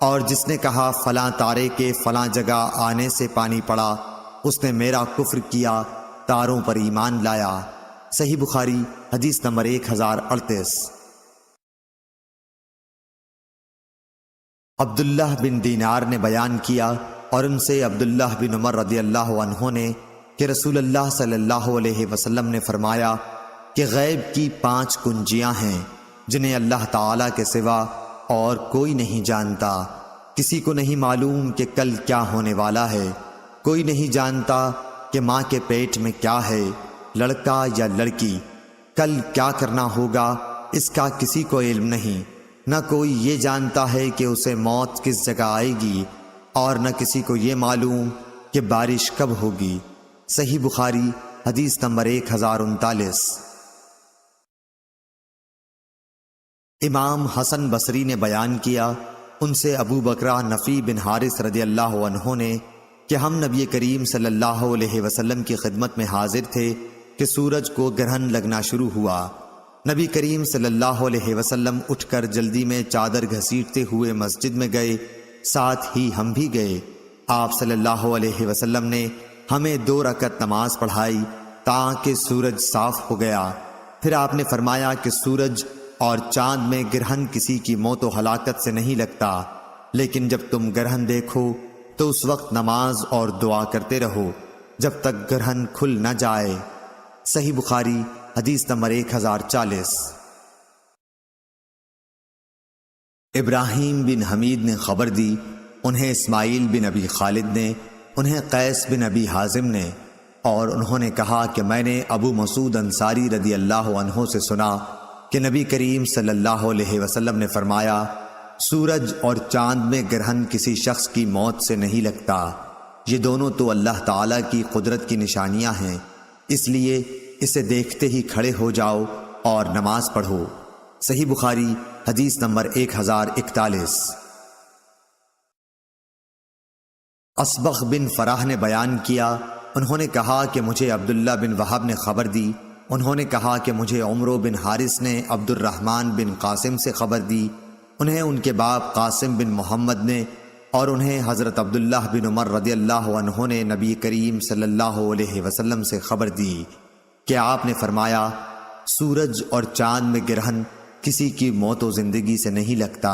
اور جس نے کہا فلاں تارے کے فلاں جگہ آنے سے پانی پڑا اس نے میرا کفر کیا، تاروں پر ایمان لایا۔ صحیح بخاری حدیث نمبر 1038۔ عبداللہ بن دینار نے بیان کیا اور ان سے عبداللہ بن عمر رضی اللہ عنہ نے کہ رسول اللہ صلی اللہ علیہ وسلم نے فرمایا کہ غیب کی 5 کنجیاں ہیں جنہیں اللہ تعالیٰ کے سوا اور کوئی نہیں جانتا۔ کسی کو نہیں معلوم کہ کل کیا ہونے والا ہے، کوئی نہیں جانتا کہ ماں کے پیٹ میں کیا ہے، لڑکا یا لڑکی، کل کیا کرنا ہوگا اس کا کسی کو علم نہیں، نہ کوئی یہ جانتا ہے کہ اسے موت کس جگہ آئے گی، اور نہ کسی کو یہ معلوم کہ بارش کب ہوگی۔ صحیح بخاری حدیث نمبر 1039۔ امام حسن بصری نے بیان کیا، ان سے ابو بکرہ نفی بن حارث رضی اللہ عنہ نے کہ ہم نبی کریم صلی اللہ علیہ وسلم کی خدمت میں حاضر تھے کہ سورج کو گرہن لگنا شروع ہوا۔ نبی کریم صلی اللہ علیہ وسلم اٹھ کر جلدی میں چادر گھسیٹتے ہوئے مسجد میں گئے، ساتھ ہی ہم بھی گئے۔ آپ صلی اللہ علیہ وسلم نے ہمیں 2 رکعت نماز پڑھائی تاکہ سورج صاف ہو گیا۔ پھر آپ نے فرمایا کہ سورج اور چاند میں گرہن کسی کی موت و ہلاکت سے نہیں لگتا، لیکن جب تم گرہن دیکھو تو اس وقت نماز اور دعا کرتے رہو جب تک گرہن کھل نہ جائے۔ صحیح بخاری حدیث نمبر 1040۔ ابراہیم بن حمید نے خبر دی، انہیں اسماعیل بن ابی خالد نے، انہیں قیس بن ابی حازم نے، اور انہوں نے کہا کہ میں نے ابو مسعود انصاری رضی اللہ عنہ سے سنا کہ نبی کریم صلی اللہ علیہ وسلم نے فرمایا، سورج اور چاند میں گرہن کسی شخص کی موت سے نہیں لگتا، یہ دونوں تو اللہ تعالیٰ کی قدرت کی نشانیاں ہیں، اس لیے اسے دیکھتے ہی کھڑے ہو جاؤ اور نماز پڑھو۔ صحیح بخاری حدیث نمبر 1041۔ اصبغ بن فراح نے بیان کیا، انہوں نے کہا کہ مجھے عبداللہ بن وہب نے خبر دی، انہوں نے کہا کہ مجھے عمرو بن حارث نے عبد الرحمن بن قاسم سے خبر دی، انہیں ان کے باپ قاسم بن محمد نے، اور انہیں حضرت عبداللہ بن عمر رضی اللہ عنہ نے نبی کریم صلی اللہ علیہ وسلم سے خبر دی کہ آپ نے فرمایا، سورج اور چاند میں گرہن کسی کی موت و زندگی سے نہیں لگتا،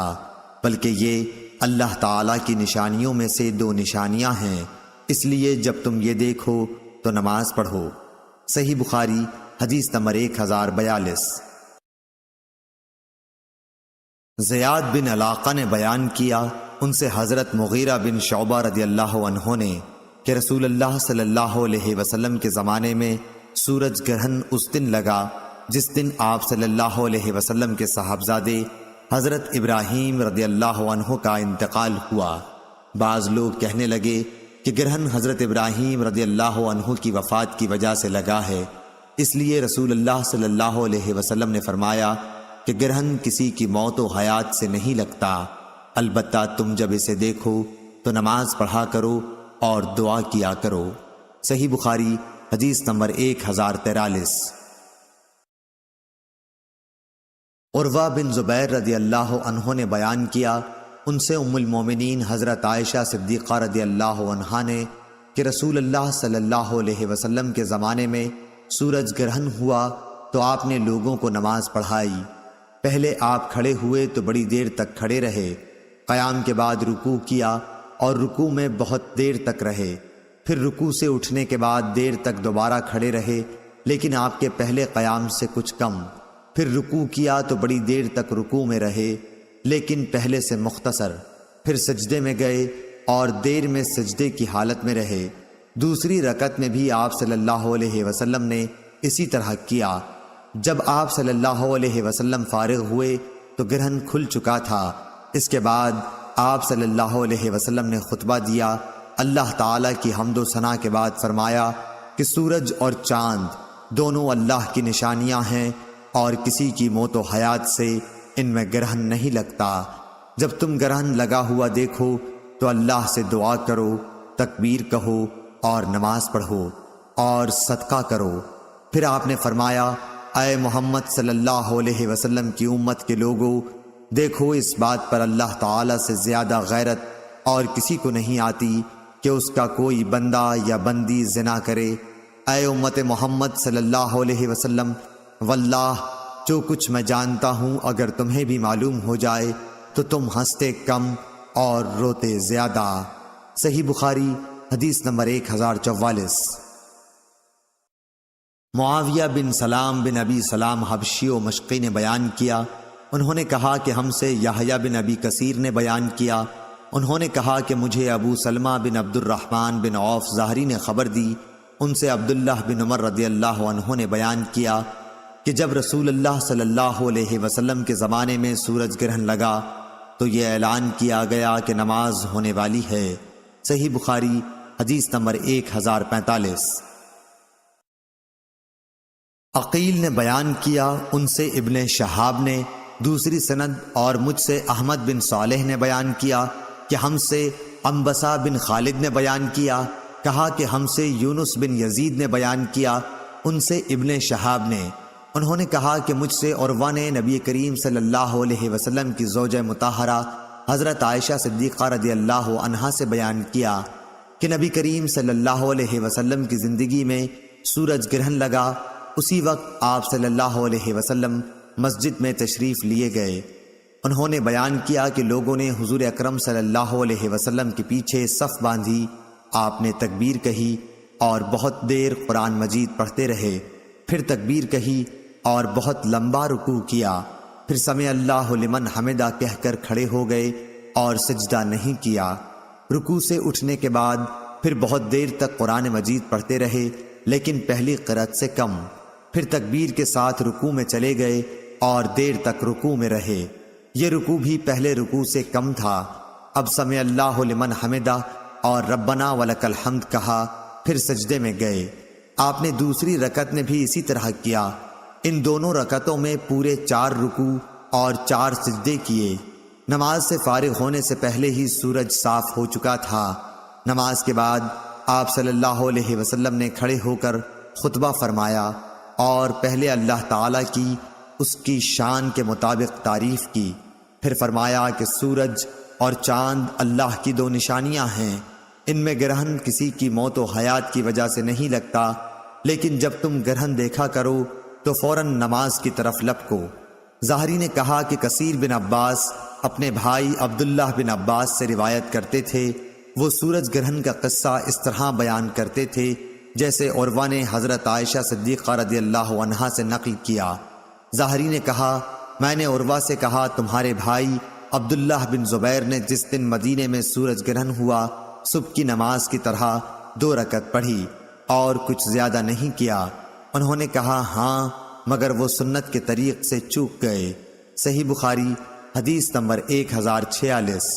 بلکہ یہ اللہ تعالیٰ کی نشانیوں میں سے 2 نشانیاں ہیں، اس لیے جب تم یہ دیکھو تو نماز پڑھو۔ صحیح بخاری حدیث نمبر 1042۔ زیاد بن علاقہ نے بیان کیا، ان سے حضرت مغیرہ بن شعبہ رضی اللہ عنہ نے کہ رسول اللہ صلی اللہ علیہ وسلم کے زمانے میں سورج گرہن اس دن لگا جس دن آپ صلی اللہ علیہ وسلم کے صاحبزادے حضرت ابراہیم رضی اللہ عنہ کا انتقال ہوا۔ بعض لوگ کہنے لگے کہ گرہن حضرت ابراہیم رضی اللہ عنہ کی وفات کی وجہ سے لگا ہے، اس لیے رسول اللہ صلی اللہ علیہ وسلم نے فرمایا کہ گرہن کسی کی موت و حیات سے نہیں لگتا، البتہ تم جب اسے دیکھو تو نماز پڑھا کرو اور دعا کیا کرو۔ صحیح بخاری حدیث نمبر 1043۔ عروہ بن زبیر رضی اللہ عنہ نے بیان کیا، ان سے ام المومنین حضرت عائشہ صدیقہ رضی اللہ عنہا نے کہ رسول اللہ صلی اللہ علیہ وسلم کے زمانے میں سورج گرہن ہوا تو آپ نے لوگوں کو نماز پڑھائی۔ پہلے آپ کھڑے ہوئے تو بڑی دیر تک کھڑے رہے، قیام کے بعد رکوع کیا اور رکوع میں بہت دیر تک رہے، پھر رکوع سے اٹھنے کے بعد دیر تک دوبارہ کھڑے رہے لیکن آپ کے پہلے قیام سے کچھ کم، پھر رکوع کیا تو بڑی دیر تک رکوع میں رہے لیکن پہلے سے مختصر، پھر سجدے میں گئے اور دیر میں سجدے کی حالت میں رہے۔ دوسری رکعت میں بھی آپ صلی اللہ علیہ وسلم نے اسی طرح کیا۔ جب آپ صلی اللہ علیہ وسلم فارغ ہوئے تو گرہن کھل چکا تھا۔ اس کے بعد آپ صلی اللہ علیہ وسلم نے خطبہ دیا، اللہ تعالیٰ کی حمد و ثنا کے بعد فرمایا کہ سورج اور چاند دونوں اللہ کی نشانیاں ہیں اور کسی کی موت و حیات سے ان میں گرہن نہیں لگتا۔ جب تم گرہن لگا ہوا دیکھو تو اللہ سے دعا کرو، تکبیر کہو اور نماز پڑھو اور صدقہ کرو۔ پھر آپ نے فرمایا، اے محمد صلی اللہ علیہ وسلم کی امت کے لوگوں، دیکھو اس بات پر اللہ تعالیٰ سے زیادہ غیرت اور کسی کو نہیں آتی کہ اس کا کوئی بندہ یا بندی زنا کرے۔ اے امت محمد صلی اللہ علیہ وسلم، واللہ جو کچھ میں جانتا ہوں اگر تمہیں بھی معلوم ہو جائے تو تم ہنستے کم اور روتے زیادہ۔ صحیح بخاری حدیث نمبر 1044۔ معاویہ بن سلام بن ابی سلام حبشی و مشقی نے بیان کیا، انہوں نے کہا کہ ہم سے یحییٰ بن ابی کثیر نے بیان کیا، انہوں نے کہا کہ مجھے ابو سلمہ بن عبد الرحمن بن عوف ظاہری نے خبر دی، ان سے عبداللہ بن عمر رضی اللہ عنہ نے بیان کیا کہ جب رسول اللہ صلی اللہ علیہ وسلم کے زمانے میں سورج گرہن لگا تو یہ اعلان کیا گیا کہ نماز ہونے والی ہے۔ صحیح بخاری حدیث نمبر 1045۔ عقیل نے بیان کیا، ان سے ابن شہاب نے، دوسری سند، اور مجھ سے احمد بن صالح نے بیان کیا کہ ہم سے انبسا بن خالد نے بیان کیا، کہا کہ ہم سے یونس بن یزید نے بیان کیا، ان سے ابن شہاب نے، انہوں نے کہا کہ مجھ سے عروہ نے نبی کریم صلی اللہ علیہ وسلم کی زوجہ مطہرہ حضرت عائشہ صدیقہ رضی اللہ عنہا سے بیان کیا کہ نبی کریم صلی اللہ علیہ وسلم کی زندگی میں سورج گرہن لگا، اسی وقت آپ صلی اللہ علیہ وسلم مسجد میں تشریف لیے گئے۔ انہوں نے بیان کیا کہ لوگوں نے حضور اکرم صلی اللہ علیہ وسلم کے پیچھے صف باندھی، آپ نے تکبیر کہی اور بہت دیر قرآن مجید پڑھتے رہے، پھر تکبیر کہی اور بہت لمبا رکوع کیا، پھر سمع اللہ لمن حمدہ کہہ کر کھڑے ہو گئے اور سجدہ نہیں کیا۔ رکوع سے اٹھنے کے بعد پھر بہت دیر تک قرآن مجید پڑھتے رہے، لیکن پہلی قرأت سے کم، پھر تکبیر کے ساتھ رکوع میں چلے گئے اور دیر تک رکوع میں رہے۔ یہ رکوع بھی پہلے رکوع سے کم تھا۔ اب سمع اللہ لمن حمدہ اور ربنا ولک الحمد کہا، پھر سجدے میں گئے۔ آپ نے دوسری رکعت میں بھی اسی طرح کیا۔ ان دونوں رکعتوں میں پورے 4 رکوع اور 4 سجدے کیے۔ نماز سے فارغ ہونے سے پہلے ہی سورج صاف ہو چکا تھا۔ نماز کے بعد آپ صلی اللہ علیہ وسلم نے کھڑے ہو کر خطبہ فرمایا اور پہلے اللہ تعالیٰ کی اس کی شان کے مطابق تعریف کی، پھر فرمایا کہ سورج اور چاند اللہ کی 2 نشانیاں ہیں، ان میں گرہن کسی کی موت و حیات کی وجہ سے نہیں لگتا، لیکن جب تم گرہن دیکھا کرو تو فوراً نماز کی طرف لپکو۔ ظاہری نے کہا کہ کثیر بن عباس اپنے بھائی عبداللہ بن عباس سے روایت کرتے تھے، وہ سورج گرہن کا قصہ اس طرح بیان کرتے تھے جیسے عروہ نے حضرت عائشہ صدیقہ رضی اللہ عنہا سے نقل کیا۔ ظاہری نے کہا، میں نے عروہ سے کہا تمہارے بھائی عبداللہ بن زبیر نے جس دن مدینے میں سورج گرہن ہوا صبح کی نماز کی طرح 2 رکعت پڑھی اور کچھ زیادہ نہیں کیا۔ انہوں نے کہا ہاں، مگر وہ سنت کے طریق سے چوک گئے۔ صحیح بخاری حدیث نمبر 1046۔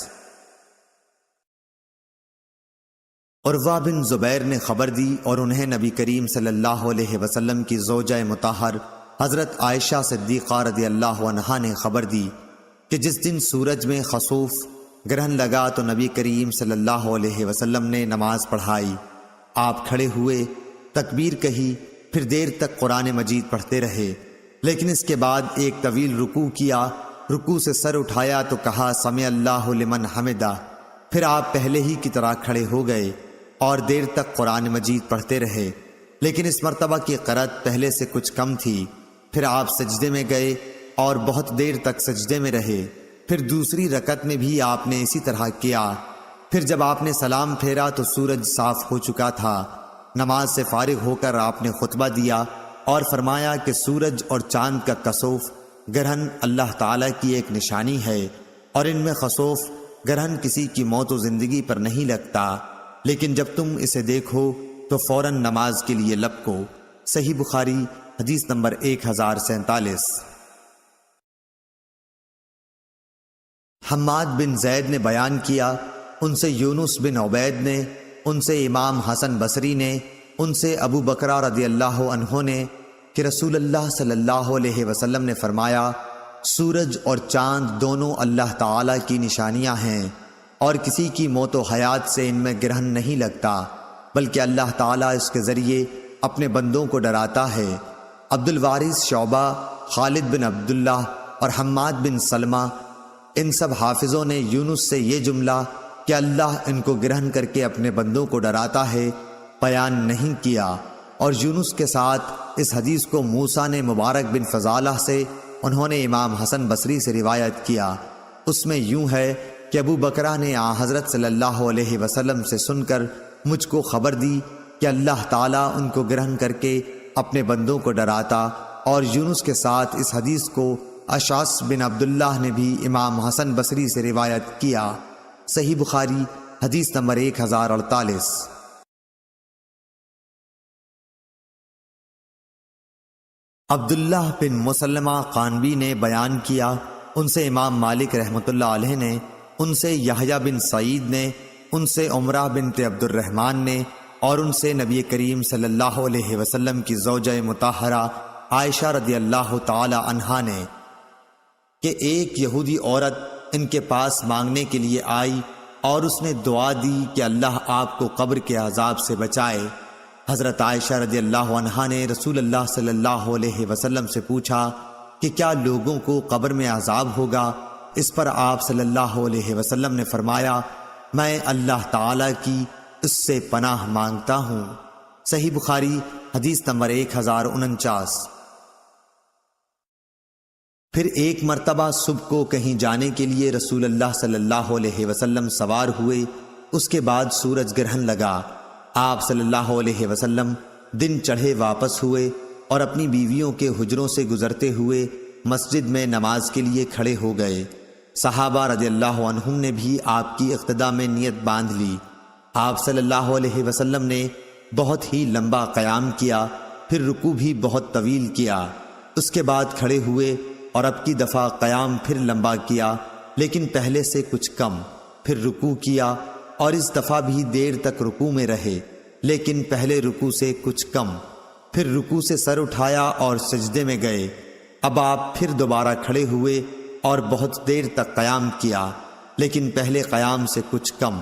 عروہ بن زبیر نے خبر دی اور انہیں نبی کریم صلی اللہ علیہ وسلم کی زوجہ مطہر حضرت عائشہ صدیقہ رضی اللہ عنہا نے خبر دی کہ جس دن سورج میں خسوف گرہن لگا تو نبی کریم صلی اللہ علیہ وسلم نے نماز پڑھائی۔ آپ کھڑے ہوئے، تکبیر کہی، پھر دیر تک قرآن مجید پڑھتے رہے، لیکن اس کے بعد ایک طویل رکوع کیا، رکوع سے سر اٹھایا تو کہا سمع اللہ لمن حمدہ، پھر آپ پہلے ہی کی طرح کھڑے ہو گئے اور دیر تک قرآن مجید پڑھتے رہے، لیکن اس مرتبہ کی قرأت پہلے سے کچھ کم تھی۔ پھر آپ سجدے میں گئے اور بہت دیر تک سجدے میں رہے، پھر دوسری رکعت میں بھی آپ نے اسی طرح کیا۔ پھر جب آپ نے سلام پھیرا تو سورج صاف ہو چکا تھا۔ نماز سے فارغ ہو کر آپ نے خطبہ دیا اور فرمایا کہ سورج اور چاند کا کسوف گرہن اللہ تعالیٰ کی ایک نشانی ہے، اور ان میں خسوف گرہن کسی کی موت و زندگی پر نہیں لگتا، لیکن جب تم اسے دیکھو تو فوراً نماز کے لیے لپکو۔ صحیح بخاری حدیث نمبر 1047۔ حماد بن زید نے بیان کیا، ان سے یونس بن عبید نے، ان سے امام حسن بصری نے، ان سے ابو بکرہ رضی اللہ عنہ نے کہ رسول اللہ صلی اللہ علیہ وسلم نے فرمایا، سورج اور چاند دونوں اللہ تعالیٰ کی نشانیاں ہیں، اور کسی کی موت و حیات سے ان میں گرہن نہیں لگتا، بلکہ اللہ تعالیٰ اس کے ذریعے اپنے بندوں کو ڈراتا ہے۔ عبد الوارث شعبہ، خالد بن عبداللہ اور حماد بن سلمہ، ان سب حافظوں نے یونس سے یہ جملہ کہ اللہ ان کو گرہن کر کے اپنے بندوں کو ڈراتا ہے بیان نہیں کیا، اور یونس کے ساتھ اس حدیث کو موسیٰ نے مبارک بن فضالہ سے، انہوں نے امام حسن بصری سے روایت کیا۔ اس میں یوں ہے کہ ابو بکرہ نے حضرت صلی اللہ علیہ وسلم سے سن کر مجھ کو خبر دی کہ اللہ تعالیٰ ان کو گرہن کر کے اپنے بندوں کو ڈراتا، اور یونس کے ساتھ اس حدیث کو اشعث بن عبداللہ نے بھی امام حسن بصری سے روایت کیا۔ صحیح بخاری حدیث نمبر 1048۔ عبداللہ بن مسلمہ قانبی نے بیان کیا، ان سے امام مالک رحمۃ اللہ علیہ نے، ان سے یحییٰ بن سعید نے، ان سے عمرہ بنت عبد الرحمن نے اور ان سے نبی کریم صلی اللہ علیہ وسلم کی زوجہ مطہرہ عائشہ رضی اللہ تعالی عنہا نے کہ ایک یہودی عورت ان کے پاس مانگنے کے لیے آئی اور اس نے دعا دی کہ اللہ آپ کو قبر کے عذاب سے بچائے۔ حضرت عائشہ رضی اللہ عنہا نے رسول اللہ صلی اللہ علیہ وسلم سے پوچھا کہ کیا لوگوں کو قبر میں عذاب ہوگا؟ اس پر آپ صلی اللہ علیہ وسلم نے فرمایا، میں اللہ تعالی کی اس سے پناہ مانگتا ہوں۔ صحیح بخاری حدیث نمبر 1049۔ پھر ایک مرتبہ صبح کو کہیں جانے کے لیے رسول اللہ صلی اللہ علیہ وسلم سوار ہوئے، اس کے بعد سورج گرہن لگا۔ آپ صلی اللہ علیہ وسلم دن چڑھے واپس ہوئے اور اپنی بیویوں کے حجروں سے گزرتے ہوئے مسجد میں نماز کے لیے کھڑے ہو گئے۔ صحابہ رضی اللہ عنہم نے بھی آپ کی اقتداء میں نیت باندھ لی۔ آپ صلی اللہ علیہ وسلم نے بہت ہی لمبا قیام کیا، پھر رکوع بھی بہت طویل کیا، اس کے بعد کھڑے ہوئے اور اب کی دفعہ قیام پھر لمبا کیا لیکن پہلے سے کچھ کم، پھر رکوع کیا اور اس دفعہ بھی دیر تک رکوع میں رہے لیکن پہلے رکوع سے کچھ کم، پھر رکوع سے سر اٹھایا اور سجدے میں گئے۔ اب آپ پھر دوبارہ کھڑے ہوئے اور بہت دیر تک قیام کیا لیکن پہلے قیام سے کچھ کم،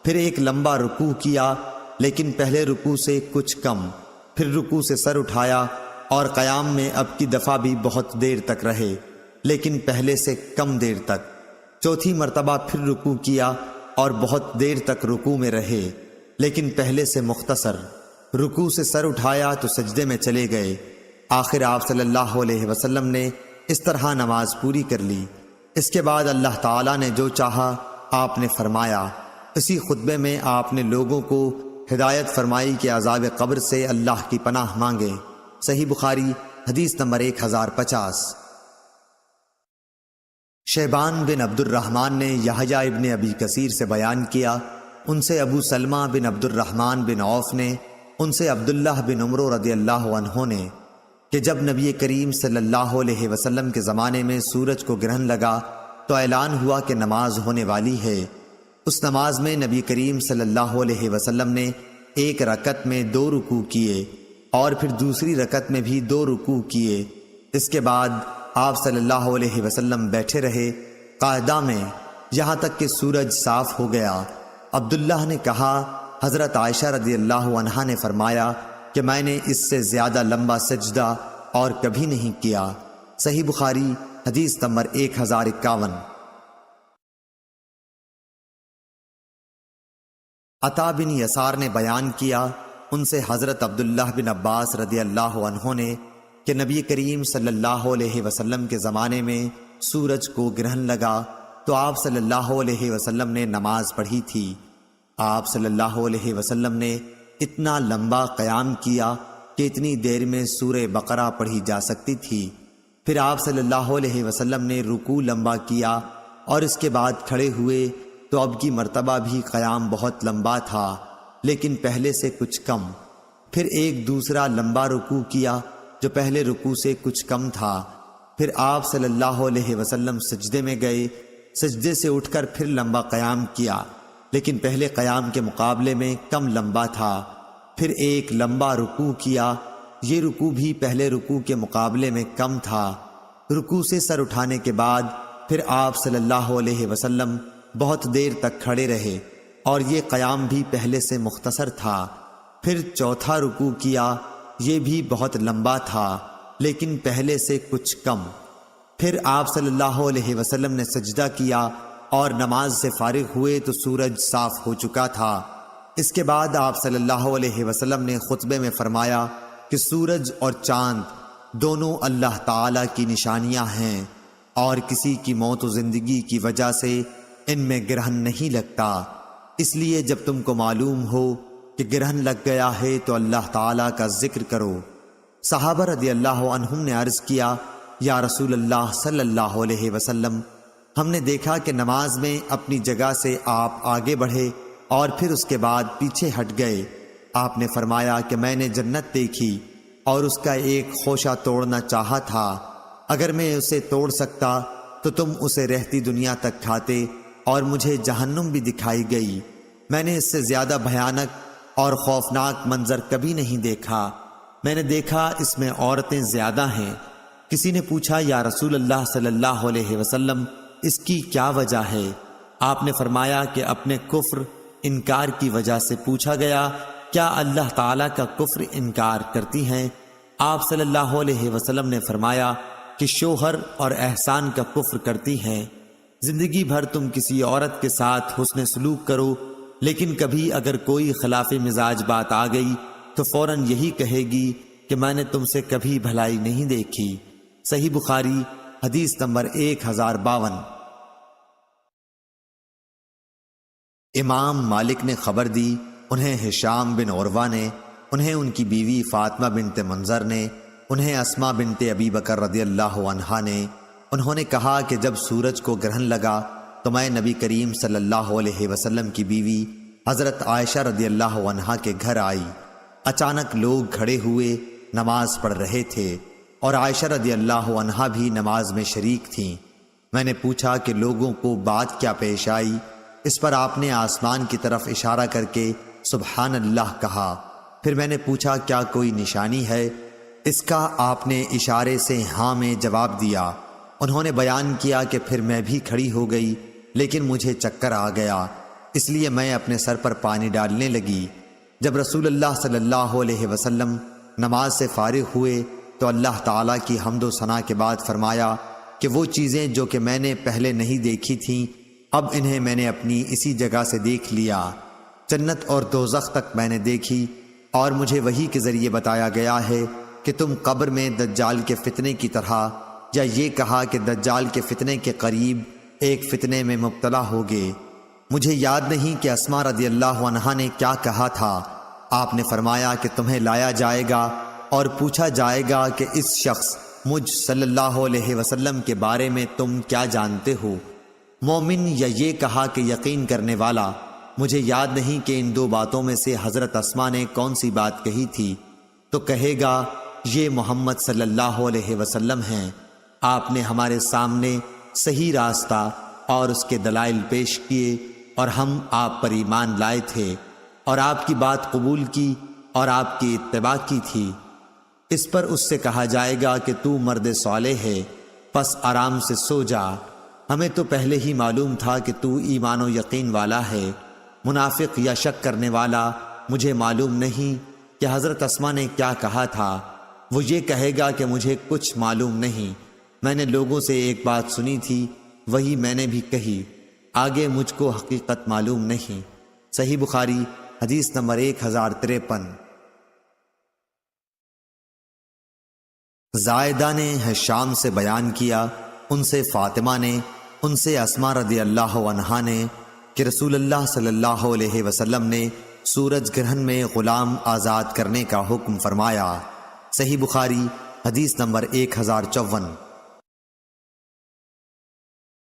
پھر ایک لمبا رکوع کیا لیکن پہلے رکوع سے کچھ کم، پھر رکوع سے سر اٹھایا اور قیام میں اب کی دفعہ بھی بہت دیر تک رہے لیکن پہلے سے کم دیر تک۔ چوتھی مرتبہ پھر رکوع کیا اور بہت دیر تک رکوع میں رہے لیکن پہلے سے مختصر، رکوع سے سر اٹھایا تو سجدے میں چلے گئے۔ آخر آپ صلی اللہ علیہ وسلم نے اس طرح نماز پوری کر لی۔ اس کے بعد اللہ تعالیٰ نے جو چاہا آپ نے فرمایا۔ اسی خطبے میں آپ نے لوگوں کو ہدایت فرمائی کہ عذاب قبر سے اللہ کی پناہ مانگے۔ صحیح بخاری حدیث نمبر 1050۔ شیبان بن عبد الرحمن نے یحییٰ ابن ابی کثیر سے بیان کیا، ان سے ابو سلمہ بن عبد الرحمن بن عوف نے، ان سے عبداللہ بن عمرو رضی اللہ عنہ نے کہ جب نبی کریم صلی اللہ علیہ وسلم کے زمانے میں سورج کو گرہن لگا تو اعلان ہوا کہ نماز ہونے والی ہے۔ اس نماز میں نبی کریم صلی اللہ علیہ وسلم نے ایک رکعت میں 2 رکوع کیے اور پھر دوسری رکعت میں بھی 2 رکوع کیے۔ اس کے بعد آپ صلی اللہ علیہ وسلم بیٹھے رہے قاعدہ میں یہاں تک کہ سورج صاف ہو گیا۔ عبداللہ نے کہا، حضرت عائشہ رضی اللہ عنہا نے فرمایا کہ میں نے اس سے زیادہ لمبا سجدہ اور کبھی نہیں کیا۔ صحیح بخاری حدیث نمبر 1051۔ عطا بن یسار نے بیان کیا، ان سے حضرت عبداللہ بن عباس رضی اللہ عنہ نے کہ نبی کریم صلی اللہ علیہ وسلم کے زمانے میں سورج کو گرہن لگا تو آپ صلی اللہ علیہ وسلم نے نماز پڑھی تھی۔ آپ صلی اللہ علیہ وسلم نے اتنا لمبا قیام کیا کہ اتنی دیر میں سورہ بقرہ پڑھی جا سکتی تھی۔ پھر آپ صلی اللہ علیہ وسلم نے رکوع لمبا کیا اور اس کے بعد کھڑے ہوئے تو اب کی مرتبہ بھی قیام بہت لمبا تھا لیکن پہلے سے کچھ کم، پھر ایک دوسرا لمبا رکوع کیا جو پہلے رکوع سے کچھ کم تھا۔ پھر آپ صلی اللہ علیہ وسلم سجدے میں گئے، سجدے سے اٹھ کر پھر لمبا قیام کیا لیکن پہلے قیام کے مقابلے میں کم لمبا تھا۔ پھر ایک لمبا رکوع کیا، یہ رکوع بھی پہلے رکوع کے مقابلے میں کم تھا۔ رکوع سے سر اٹھانے کے بعد پھر آپ صلی اللہ علیہ وسلم بہت دیر تک کھڑے رہے اور یہ قیام بھی پہلے سے مختصر تھا۔ پھر چوتھا رکوع کیا، یہ بھی بہت لمبا تھا لیکن پہلے سے کچھ کم۔ پھر آپ صلی اللہ علیہ وسلم نے سجدہ کیا اور نماز سے فارغ ہوئے تو سورج صاف ہو چکا تھا۔ اس کے بعد آپ صلی اللہ علیہ وسلم نے خطبے میں فرمایا کہ سورج اور چاند دونوں اللہ تعالی کی نشانیاں ہیں اور کسی کی موت و زندگی کی وجہ سے ان میں گرہن نہیں لگتا، اس لیے جب تم کو معلوم ہو کہ گرہن لگ گیا ہے تو اللہ تعالیٰ کا ذکر کرو۔ صحابہ رضی اللہ عنہم نے عرض کیا، یا رسول اللہ صلی اللہ علیہ وسلم، ہم نے دیکھا کہ نماز میں اپنی جگہ سے آپ آگے بڑھے اور پھر اس کے بعد پیچھے ہٹ گئے۔ آپ نے فرمایا کہ میں نے جنت دیکھی اور اس کا ایک خوشہ توڑنا چاہا تھا، اگر میں اسے توڑ سکتا تو تم اسے رہتی دنیا تک کھاتے، اور مجھے جہنم بھی دکھائی گئی، میں نے اس سے زیادہ بھیانک اور خوفناک منظر کبھی نہیں دیکھا۔ میں نے دیکھا اس میں عورتیں زیادہ ہیں۔ کسی نے پوچھا یا رسول اللہ صلی اللہ علیہ وسلم اس کی کیا وجہ ہے؟ آپ نے فرمایا کہ اپنے کفر انکار کی وجہ سے پوچھا گیا کیا اللہ تعالیٰ کا کفر انکار کرتی ہیں؟ آپ صلی اللہ علیہ وسلم نے فرمایا کہ شوہر اور احسان کا کفر کرتی ہیں۔ زندگی بھر تم کسی عورت کے ساتھ حسن سلوک کرو، لیکن کبھی اگر کوئی خلاف مزاج بات آ گئی تو فوراً یہی کہے گی کہ میں نے تم سے کبھی بھلائی نہیں دیکھی۔ صحیح بخاری حدیث نمبر 1052۔ امام مالک نے خبر دی، انہیں ہشام بن عروہ نے، انہیں ان کی بیوی فاطمہ بنت منظر نے، انہیں اسماء بنت ابی بکر رضی اللہ عنہا نے، انہوں نے کہا کہ جب سورج کو گرہن لگا تو میں نبی کریم صلی اللہ علیہ وسلم کی بیوی حضرت عائشہ رضی اللہ عنہا کے گھر آئی۔ اچانک لوگ کھڑے ہوئے نماز پڑھ رہے تھے اور عائشہ رضی اللہ عنہا بھی نماز میں شریک تھیں۔ میں نے پوچھا کہ لوگوں کو بات کیا پیش آئی؟ اس پر آپ نے آسمان کی طرف اشارہ کر کے سبحان اللہ کہا۔ پھر میں نے پوچھا کیا کوئی نشانی ہے؟ اس کا آپ نے اشارے سے ہاں میں جواب دیا۔ انہوں نے بیان کیا کہ پھر میں بھی کھڑی ہو گئی، لیکن مجھے چکر آ گیا، اس لیے میں اپنے سر پر پانی ڈالنے لگی۔ جب رسول اللہ صلی اللہ علیہ وسلم نماز سے فارغ ہوئے تو اللہ تعالیٰ کی حمد و ثنا کے بعد فرمایا کہ وہ چیزیں جو کہ میں نے پہلے نہیں دیکھی تھیں اب انہیں میں نے اپنی اسی جگہ سے دیکھ لیا۔ جنت اور دوزخ تک میں نے دیکھی اور مجھے وحی کے ذریعے بتایا گیا ہے کہ تم قبر میں دجال کے فتنے کی طرح، یا یہ کہا کہ دجال کے فتنے کے قریب ایک فتنے میں مبتلا ہوگے۔ مجھے یاد نہیں کہ اسماء رضی اللہ عنہا نے کیا کہا تھا۔ آپ نے فرمایا کہ تمہیں لایا جائے گا اور پوچھا جائے گا کہ اس شخص مجھ صلی اللہ علیہ وسلم کے بارے میں تم کیا جانتے ہو؟ مومن یا یہ کہا کہ یقین کرنے والا؟ مجھے یاد نہیں کہ ان دو باتوں میں سے حضرت اسماء نے کون سی بات کہی تھی۔ تو کہے گا یہ محمد صلی اللہ علیہ وسلم ہیں، آپ نے ہمارے سامنے صحیح راستہ اور اس کے دلائل پیش کیے اور ہم آپ پر ایمان لائے تھے اور آپ کی بات قبول کی اور آپ کی اتباع کی تھی۔ اس پر اس سے کہا جائے گا کہ تو مرد صالح ہے، پس آرام سے سو جا، ہمیں تو پہلے ہی معلوم تھا کہ تو ایمان و یقین والا ہے۔ منافق یا شک کرنے والا مجھے معلوم نہیں کہ حضرت اسماء نے کیا کہا تھا۔ وہ یہ کہے گا کہ مجھے کچھ معلوم نہیں، میں نے لوگوں سے ایک بات سنی تھی وہی میں نے بھی کہی، آگے مجھ کو حقیقت معلوم نہیں۔ صحیح بخاری حدیث نمبر 1053۔ زائدہ نے ہشام سے بیان کیا، ان سے فاطمہ نے، ان سے اسماء رضی اللہ عنہا نے کہ رسول اللہ صلی اللہ علیہ وسلم نے سورج گرہن میں غلام آزاد کرنے کا حکم فرمایا۔ صحیح بخاری حدیث نمبر 1054۔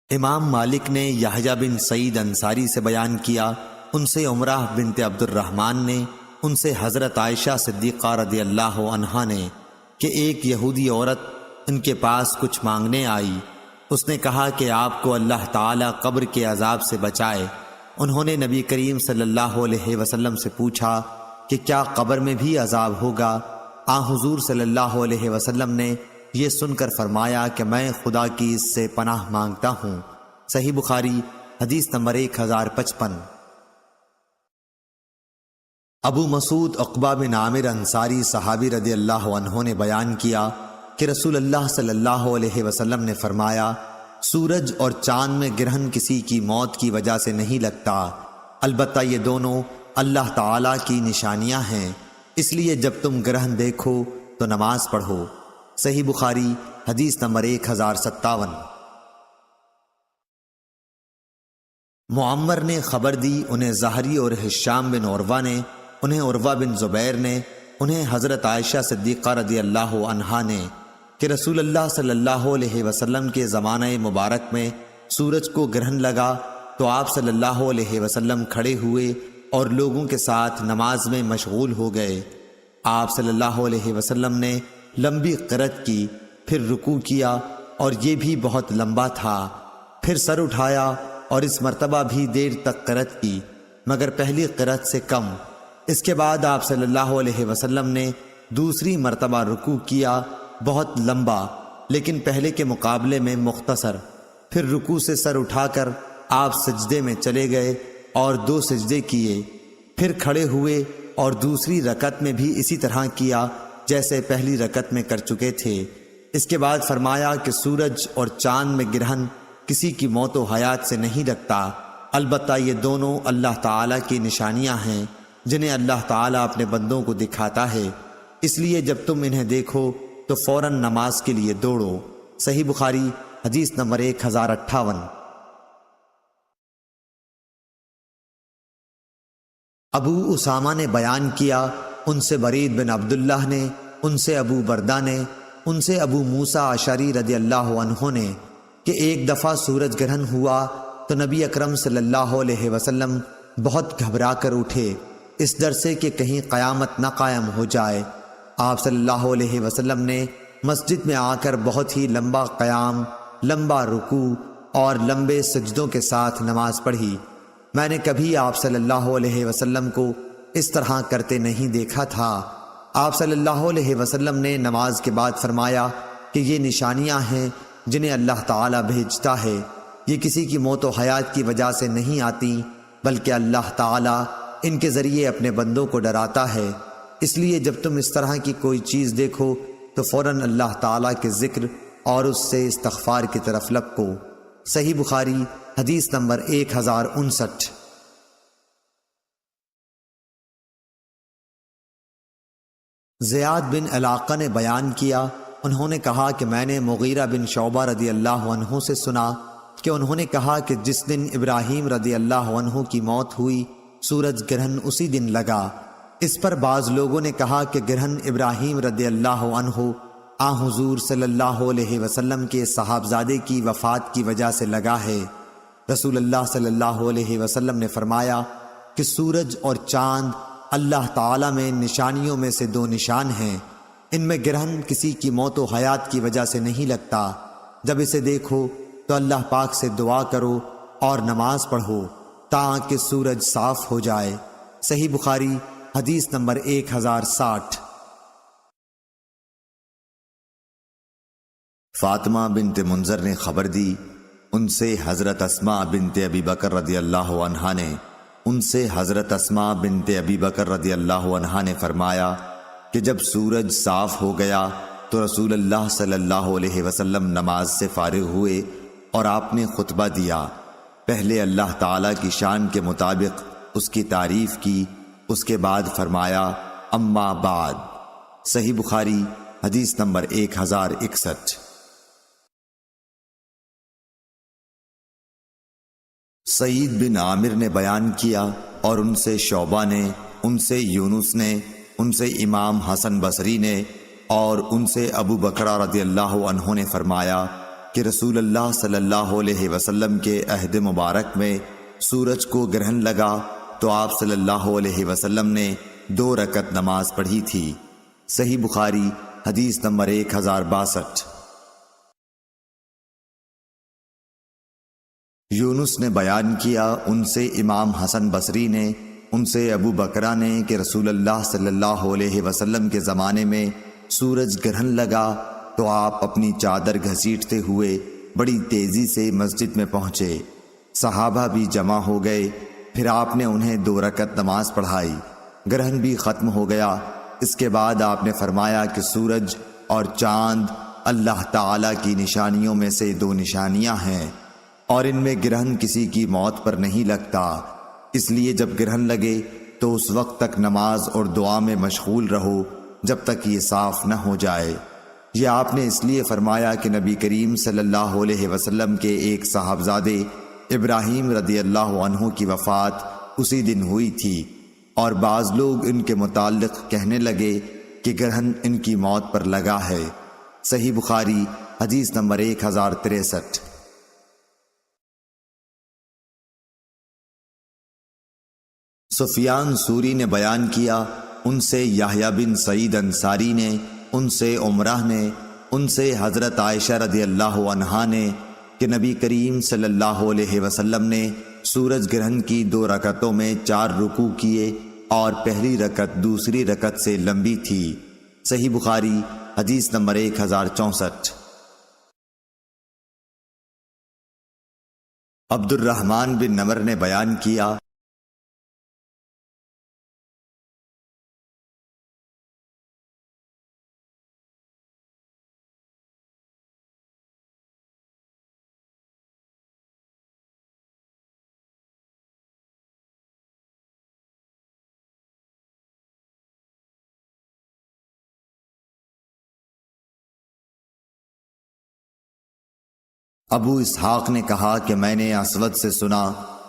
امام مالک نے یحییٰ بن سعید انصاری سے بیان کیا، ان سے عمرہ بنت عبد الرحمن نے، ان سے حضرت عائشہ صدیقہ رضی اللہ عنہا نے کہ ایک یہودی عورت ان کے پاس کچھ مانگنے آئی۔ اس نے کہا کہ آپ کو اللہ تعالیٰ قبر کے عذاب سے بچائے۔ انہوں نے نبی کریم صلی اللہ علیہ وسلم سے پوچھا کہ کیا قبر میں بھی عذاب ہوگا؟ حضور صلی اللہ علیہ وسلم نے یہ سن کر فرمایا کہ میں خدا کی اس سے پناہ مانگتا ہوں۔ صحیح بخاری حدیث نمبر 1055۔ ابو مسعود عقبہ بن عامر انصاری صحابی رضی اللہ عنہ نے بیان کیا کہ رسول اللہ صلی اللہ علیہ وسلم نے فرمایا، سورج اور چاند میں گرہن کسی کی موت کی وجہ سے نہیں لگتا، البتہ یہ دونوں اللہ تعالیٰ کی نشانیاں ہیں، اس لیے جب تم گرہن دیکھو تو نماز پڑھو۔ صحیح بخاری حدیث نمبر 1057۔ معمر نے خبر دی، انہیں زہری اور ہشام بن عروہ نے، انہیں عروہ بن زبیر نے، انہیں حضرت عائشہ صدیقہ رضی اللہ عنہا نے کہ رسول اللہ صلی اللہ علیہ وسلم کے زمانہ مبارک میں سورج کو گرہن لگا تو آپ صلی اللہ علیہ وسلم کھڑے ہوئے اور لوگوں کے ساتھ نماز میں مشغول ہو گئے۔ آپ صلی اللہ علیہ وسلم نے لمبی قرأت کی، پھر رکوع کیا اور یہ بھی بہت لمبا تھا، پھر سر اٹھایا اور اس مرتبہ بھی دیر تک قرأت کی۔ مگر پہلی قرأت سے کم۔ اس کے بعد آپ صلی اللہ علیہ وسلم نے دوسری مرتبہ رکوع کیا، بہت لمبا لیکن پہلے کے مقابلے میں مختصر۔ پھر رکوع سے سر اٹھا کر آپ سجدے میں چلے گئے اور 2 سجدے کیے، پھر کھڑے ہوئے اور دوسری رکعت میں بھی اسی طرح کیا جیسے پہلی رکعت میں کر چکے تھے۔ اس کے بعد فرمایا کہ سورج اور چاند میں گرہن کسی کی موت و حیات سے نہیں رکھتا، البتہ یہ دونوں اللہ تعالیٰ کی نشانیاں ہیں جنہیں اللہ تعالیٰ اپنے بندوں کو دکھاتا ہے، اس لیے جب تم انہیں دیکھو تو فوراً نماز کے لیے دوڑو۔ صحیح بخاری حدیث نمبر 1058۔ ابو اسامہ نے بیان کیا، ان سے برید بن عبداللہ نے، ان سے ابو بردہ نے، ان سے ابو موسیٰ اشعری رضی اللہ عنہ نے کہ ایک دفعہ سورج گرہن ہوا تو نبی اکرم صلی اللہ علیہ وسلم بہت گھبرا کر اٹھے، اس ڈر سے کہ کہیں قیامت نہ قائم ہو جائے۔ آپ صلی اللہ علیہ وسلم نے مسجد میں آ کر بہت ہی لمبا قیام، لمبا رکوع اور لمبے سجدوں کے ساتھ نماز پڑھی۔ میں نے کبھی آپ صلی اللہ علیہ وسلم کو اس طرح کرتے نہیں دیکھا تھا۔ آپ صلی اللہ علیہ وسلم نے نماز کے بعد فرمایا کہ یہ نشانیاں ہیں جنہیں اللہ تعالیٰ بھیجتا ہے، یہ کسی کی موت و حیات کی وجہ سے نہیں آتی بلکہ اللہ تعالیٰ ان کے ذریعے اپنے بندوں کو ڈراتا ہے، اس لیے جب تم اس طرح کی کوئی چیز دیکھو تو فوراً اللہ تعالیٰ کے ذکر اور اس سے استغفار کی طرف لپکو۔ صحیح بخاری حدیث نمبر 1059۔ زیاد بن علاقہ نے بیان کیا، انہوں نے کہا کہ میں نے مغیرہ بن شعبہ رضی اللہ عنہ سے سنا کہ انہوں نے کہا کہ جس دن ابراہیم رضی اللہ عنہ کی موت ہوئی سورج گرہن اسی دن لگا۔ اس پر بعض لوگوں نے کہا کہ گرہن ابراہیم رضی اللہ عنہ آن حضور صلی اللہ علیہ وسلم کے صاحبزادے کی وفات کی وجہ سے لگا ہے۔ رسول اللہ صلی اللہ علیہ وسلم نے فرمایا کہ سورج اور چاند اللہ تعالیٰ میں نشانیوں میں سے 2 نشان ہیں، ان میں گرہن کسی کی موت و حیات کی وجہ سے نہیں لگتا، جب اسے دیکھو تو اللہ پاک سے دعا کرو اور نماز پڑھو تاکہ سورج صاف ہو جائے۔ صحیح بخاری حدیث نمبر 1060۔ فاطمہ بنت منذر نے خبر دی، ان سے حضرت اسماء بنت ابی بکر رضی اللہ عنہا نے، ان سے حضرت اسماء بنت ابی بکر رضی اللہ عنہا نے فرمایا کہ جب سورج صاف ہو گیا تو رسول اللہ صلی اللہ علیہ وسلم نماز سے فارغ ہوئے اور آپ نے خطبہ دیا۔ پہلے اللہ تعالیٰ کی شان کے مطابق اس کی تعریف کی، اس کے بعد فرمایا اما بعد۔ صحیح بخاری حدیث نمبر 1061۔ سعید بن عامر نے بیان کیا اور ان سے شعبہ نے، ان سے یونس نے، ان سے امام حسن بصری نے اور ان سے ابو بکرہ رضی اللہ عنہ نے فرمایا کہ رسول اللہ صلی اللہ علیہ وسلم کے عہد مبارک میں سورج کو گرہن لگا تو آپ صلی اللہ علیہ وسلم نے 2 رکعت نماز پڑھی تھی۔ صحیح بخاری حدیث نمبر 1062۔ یونس نے بیان کیا، ان سے امام حسن بصری نے، ان سے ابو بکرہ نے کہ رسول اللہ صلی اللہ علیہ وسلم کے زمانے میں سورج گرہن لگا تو آپ اپنی چادر گھسیٹتے ہوئے بڑی تیزی سے مسجد میں پہنچے، صحابہ بھی جمع ہو گئے، پھر آپ نے انہیں 2 رکعت نماز پڑھائی، گرہن بھی ختم ہو گیا۔ اس کے بعد آپ نے فرمایا کہ سورج اور چاند اللہ تعالیٰ کی نشانیوں میں سے 2 نشانیاں ہیں اور ان میں گرہن کسی کی موت پر نہیں لگتا، اس لیے جب گرہن لگے تو اس وقت تک نماز اور دعا میں مشغول رہو جب تک یہ صاف نہ ہو جائے۔ یہ آپ نے اس لیے فرمایا کہ نبی کریم صلی اللہ علیہ وسلم کے ایک صاحبزادے ابراہیم رضی اللہ عنہ کی وفات اسی دن ہوئی تھی، اور بعض لوگ ان کے متعلق کہنے لگے کہ گرہن ان کی موت پر لگا ہے۔ صحیح بخاری حدیث نمبر 1063۔ سفیان سوری نے بیان کیا، ان سے یحییٰ بن سعید انصاری نے، ان سے عمرہ نے، ان سے حضرت عائشہ رضی اللہ عنہا نے کہ نبی کریم صلی اللہ علیہ وسلم نے سورج گرہن کی 2 رکعتوں میں 4 رکوع کیے اور پہلی رکعت دوسری رکعت سے لمبی تھی۔ صحیح بخاری حدیث نمبر 1064۔ عبد الرحمن بن نمر نے بیان کیا، ابو اسحاق نے کہا کہ میں نے اسود سے سنا،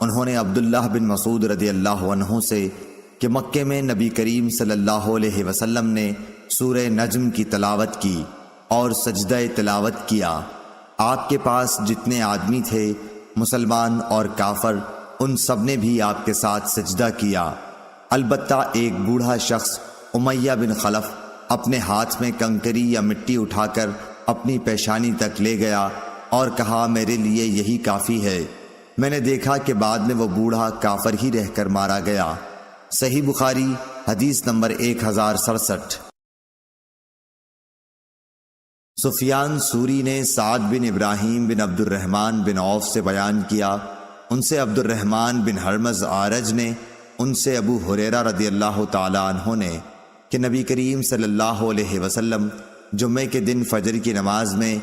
انہوں نے عبداللہ بن مسعود رضی اللہ عنہ سے کہ مکے میں نبی کریم صلی اللہ علیہ وسلم نے سورہ نجم کی تلاوت کی اور سجدہ تلاوت کیا۔ آپ کے پاس جتنے آدمی تھے مسلمان اور کافر، ان سب نے بھی آپ کے ساتھ سجدہ کیا، البتہ ایک بوڑھا شخص امیہ بن خلف اپنے ہاتھ میں کنکری یا مٹی اٹھا کر اپنی پیشانی تک لے گیا اور کہا میرے لیے یہی کافی ہے۔ میں نے دیکھا کہ بعد میں وہ بوڑھا کافر ہی رہ کر مارا گیا۔ صحیح بخاری حدیث نمبر 1067۔ سفیان سوری نے سعد بن ابراہیم بن عبد الرحمن بن عوف سے بیان کیا، ان سے عبد الرحمن بن ہرمز عارج نے، ان سے ابو ہریرہ رضی اللہ تعالی عنہ نے کہ نبی کریم صلی اللہ علیہ وسلم جمعے کے دن فجر کی نماز میں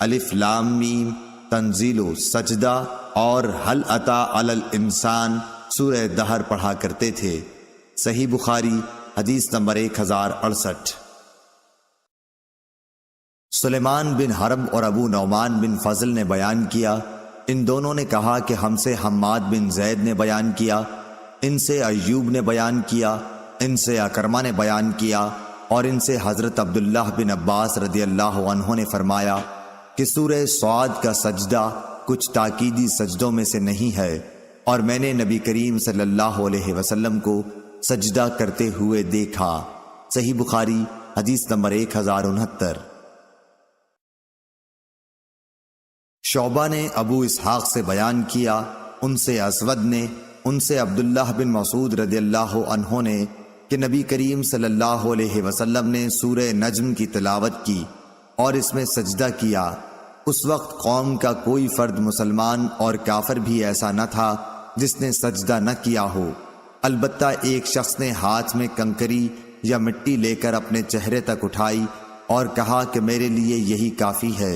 الف لام میم، تنزیل و سجدہ اور حل اتی علی الانسان سورہ دہر پڑھا کرتے تھے۔ صحیح بخاری حدیث نمبر 1068۔ سلیمان بن حرب اور ابو نعمان بن فضل نے بیان کیا، ان دونوں نے کہا کہ ہم سے حماد بن زید نے بیان کیا، ان سے ایوب نے بیان کیا، ان سے اکرمہ نے بیان کیا، اور ان سے حضرت عبداللہ بن عباس رضی اللہ عنہ نے فرمایا کہ سورہ صاد کا سجدہ کچھ تاکیدی سجدوں میں سے نہیں ہے، اور میں نے نبی کریم صلی اللہ علیہ وسلم کو سجدہ کرتے ہوئے دیکھا۔ صحیح بخاری حدیث نمبر 1069۔ شعبہ نے ابو اسحاق سے بیان کیا، ان سے اسود نے، ان سے عبداللہ بن مسعود رضی اللہ عنہ نے کہ نبی کریم صلی اللہ علیہ وسلم نے سورہ نجم کی تلاوت کی اور اس میں سجدہ کیا۔ اس وقت قوم کا کوئی فرد مسلمان اور کافر بھی ایسا نہ تھا جس نے سجدہ نہ کیا ہو، البتہ ایک شخص نے ہاتھ میں کنکری یا مٹی لے کر اپنے چہرے تک اٹھائی اور کہا کہ میرے لیے یہی کافی ہے۔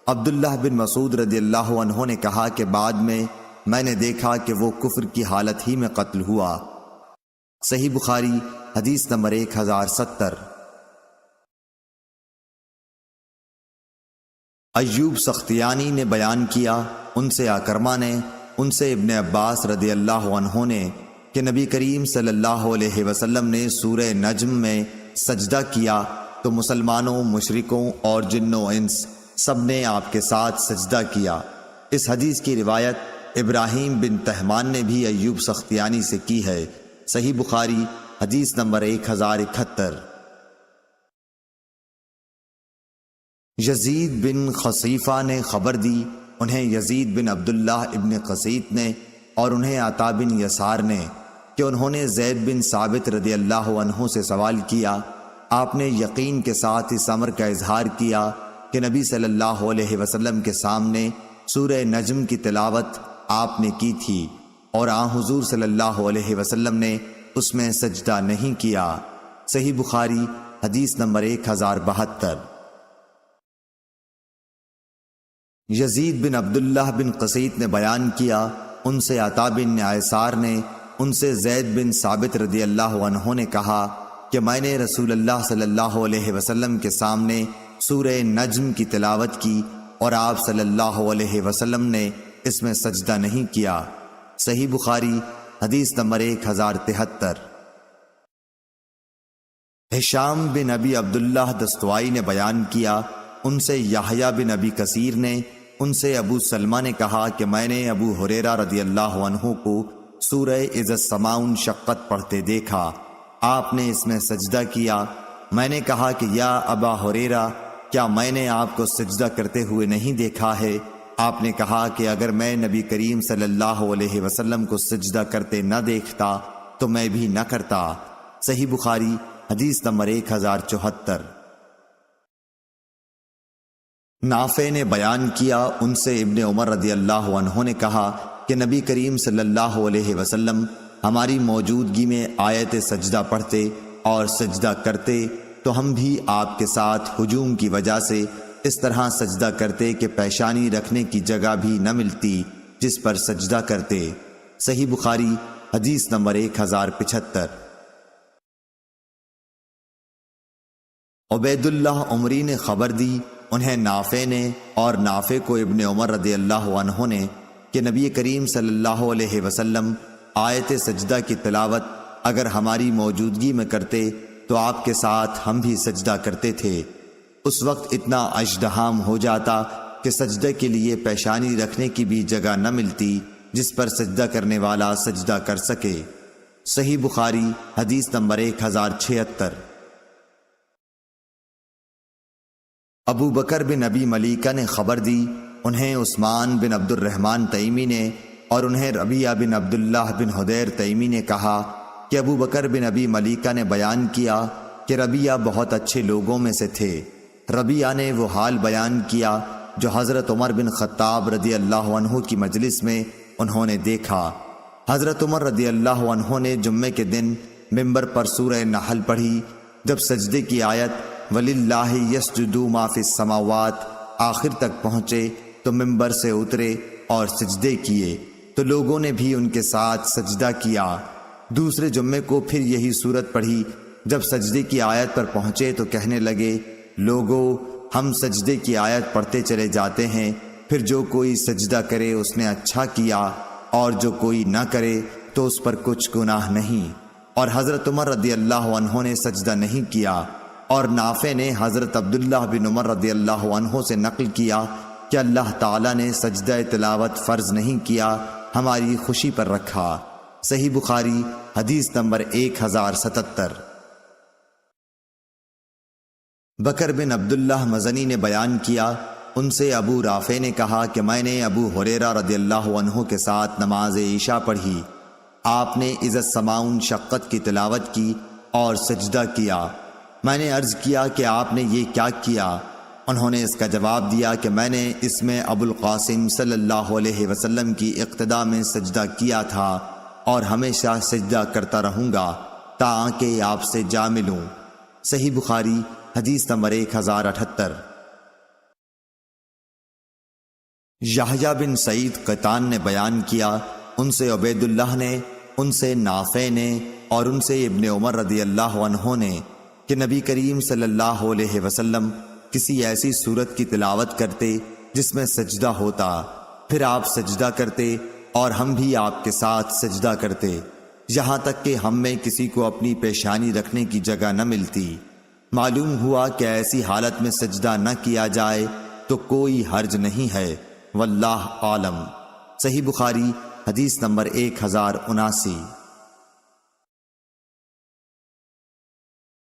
عبداللہ بن مسعود رضی اللہ عنہ نے کہا کہ بعد میں نے دیکھا کہ وہ کفر کی حالت ہی میں قتل ہوا۔ صحیح بخاری حدیث نمبر 1070۔ ایوب سختیانی نے بیان کیا، ان سے اکرمہ نے، ان سے ابن عباس رضی اللہ عنہ نے کہ نبی کریم صلی اللہ علیہ وسلم نے سورہ نجم میں سجدہ کیا تو مسلمانوں، مشرکوں اور جنوں انس سب نے آپ کے ساتھ سجدہ کیا۔ اس حدیث کی روایت ابراہیم بن تہمان نے بھی ایوب سختیانی سے کی ہے۔ صحیح بخاری حدیث نمبر 1071۔ یزید بن خصیفہ نے خبر دی، انہیں یزید بن عبداللہ ابن قسیط نے اور انہیں عطا بن یسار نے کہ انہوں نے زید بن ثابت رضی اللہ عنہ سے سوال کیا۔ آپ نے یقین کے ساتھ اس امر کا اظہار کیا کہ نبی صلی اللہ علیہ وسلم کے سامنے سورہ نجم کی تلاوت آپ نے کی تھی اور آن حضور صلی اللہ علیہ وسلم نے اس میں سجدہ نہیں کیا۔ صحیح بخاری حدیث نمبر 1072۔ یزید بن عبداللہ بن قسیط نے بیان کیا، ان سے عطا بن یسار نے، ان سے زید بن ثابت رضی اللہ عنہ نے کہا کہ میں نے رسول اللہ صلی اللہ علیہ وسلم کے سامنے سورہ نجم کی تلاوت کی اور آپ صلی اللہ علیہ وسلم نے اس میں سجدہ نہیں کیا۔ صحیح بخاری حدیث نمبر 1073۔ ہشام بن ابی عبداللہ دستوائی نے بیان کیا، ان سے یحییٰ بن ابی کثیر نے، ان سے ابو سلمہ نے کہا کہ میں نے ابو ہریرہ رضی اللہ عنہ کو سورہ اذا السماء انشقت پڑھتے دیکھا، آپ نے اس میں سجدہ کیا۔ میں نے کہا کہ یا ابا ہریرہ، کیا میں نے آپ کو سجدہ کرتے ہوئے نہیں دیکھا ہے؟ آپ نے کہا کہ اگر میں نبی کریم صلی اللہ علیہ وسلم کو سجدہ کرتے نہ دیکھتا تو میں بھی نہ کرتا۔ صحیح بخاری حدیث نمبر 1074۔ نافع نے بیان کیا، ان سے ابن عمر رضی اللہ عنہ نے کہا کہ نبی کریم صلی اللہ علیہ وسلم ہماری موجودگی میں آیت سجدہ پڑھتے اور سجدہ کرتے تو ہم بھی آپ کے ساتھ ہجوم کی وجہ سے اس طرح سجدہ کرتے کہ پیشانی رکھنے کی جگہ بھی نہ ملتی جس پر سجدہ کرتے۔ صحیح بخاری حدیث نمبر 1075۔ عبید اللہ عمری نے خبر دی، انہیں نافع نے اور نافع کو ابن عمر رضی اللہ عنہ نے کہ نبی کریم صلی اللہ علیہ وسلم آیت سجدہ کی تلاوت اگر ہماری موجودگی میں کرتے تو آپ کے ساتھ ہم بھی سجدہ کرتے تھے۔ اس وقت اتنا ازدحام ہو جاتا کہ سجدے کے لیے پیشانی رکھنے کی بھی جگہ نہ ملتی جس پر سجدہ کرنے والا سجدہ کر سکے۔ صحیح بخاری حدیث نمبر 1076۔ ابو بکر بن ابی ملیکہ نے خبر دی، انہیں عثمان بن عبد الرحمن تیمی نے اور انہیں ربیعہ بن عبداللہ بن حدیر تیمی نے کہا کہ ابو بکر بن ابی ملیکہ نے بیان کیا کہ ربیعہ بہت اچھے لوگوں میں سے تھے۔ ربیعہ نے وہ حال بیان کیا جو حضرت عمر بن خطاب رضی اللہ عنہ کی مجلس میں انہوں نے دیکھا۔ حضرت عمر رضی اللہ عنہ نے جمعے کے دن ممبر پر سورہ نحل پڑھی۔ جب سجدے کی آیت وَلِلَّهِ يَسْجُدُ مَا فِي السَّمَاوَاتِ آخر تک پہنچے تو ممبر سے اترے اور سجدے کیے تو لوگوں نے بھی ان کے ساتھ سجدہ کیا۔ دوسرے جمعے کو پھر یہی صورت پڑھی۔ جب سجدے کی آیت پر پہنچے تو کہنے لگے، لوگو ہم سجدے کی آیت پڑھتے چلے جاتے ہیں، پھر جو کوئی سجدہ کرے اس نے اچھا کیا اور جو کوئی نہ کرے تو اس پر کچھ گناہ نہیں۔ اور حضرت عمر رضی اللہ عنہ نے سجدہ نہیں کیا۔ اور نافع نے حضرت عبداللہ بن عمر رضی اللہ عنہ سے نقل کیا کہ اللہ تعالیٰ نے سجدہ تلاوت فرض نہیں کیا، ہماری خوشی پر رکھا۔ صحیح بخاری حدیث نمبر 1077۔ بکر بن عبداللہ مزنی نے بیان کیا، ان سے ابو رافع نے کہا کہ میں نے ابو ہریرہ رضی اللہ عنہ کے ساتھ نماز عشاء پڑھی۔ آپ نے اذا السماء انشقت کی تلاوت کی اور سجدہ کیا۔ میں نے عرض کیا کہ آپ نے یہ کیا کیا؟ انہوں نے اس کا جواب دیا کہ میں نے اس میں ابو القاسم صلی اللہ علیہ وسلم کی اقتداء میں سجدہ کیا تھا اور ہمیشہ سجدہ کرتا رہوں گا تاکہ آپ سے جا ملوں۔ صحیح بخاری حدیث نمبر 1078۔ یحییٰ بن سعید قطان نے بیان کیا، ان سے عبید اللہ نے، ان سے نافع نے اور ان سے ابن عمر رضی اللہ عنہ نے کہ نبی کریم صلی اللہ علیہ وسلم کسی ایسی صورت کی تلاوت کرتے جس میں سجدہ ہوتا، پھر آپ سجدہ کرتے اور ہم بھی آپ کے ساتھ سجدہ کرتے، یہاں تک کہ ہم میں کسی کو اپنی پیشانی رکھنے کی جگہ نہ ملتی۔ معلوم ہوا کہ ایسی حالت میں سجدہ نہ کیا جائے تو کوئی حرج نہیں ہے، واللہ عالم۔ صحیح بخاری حدیث نمبر 1079۔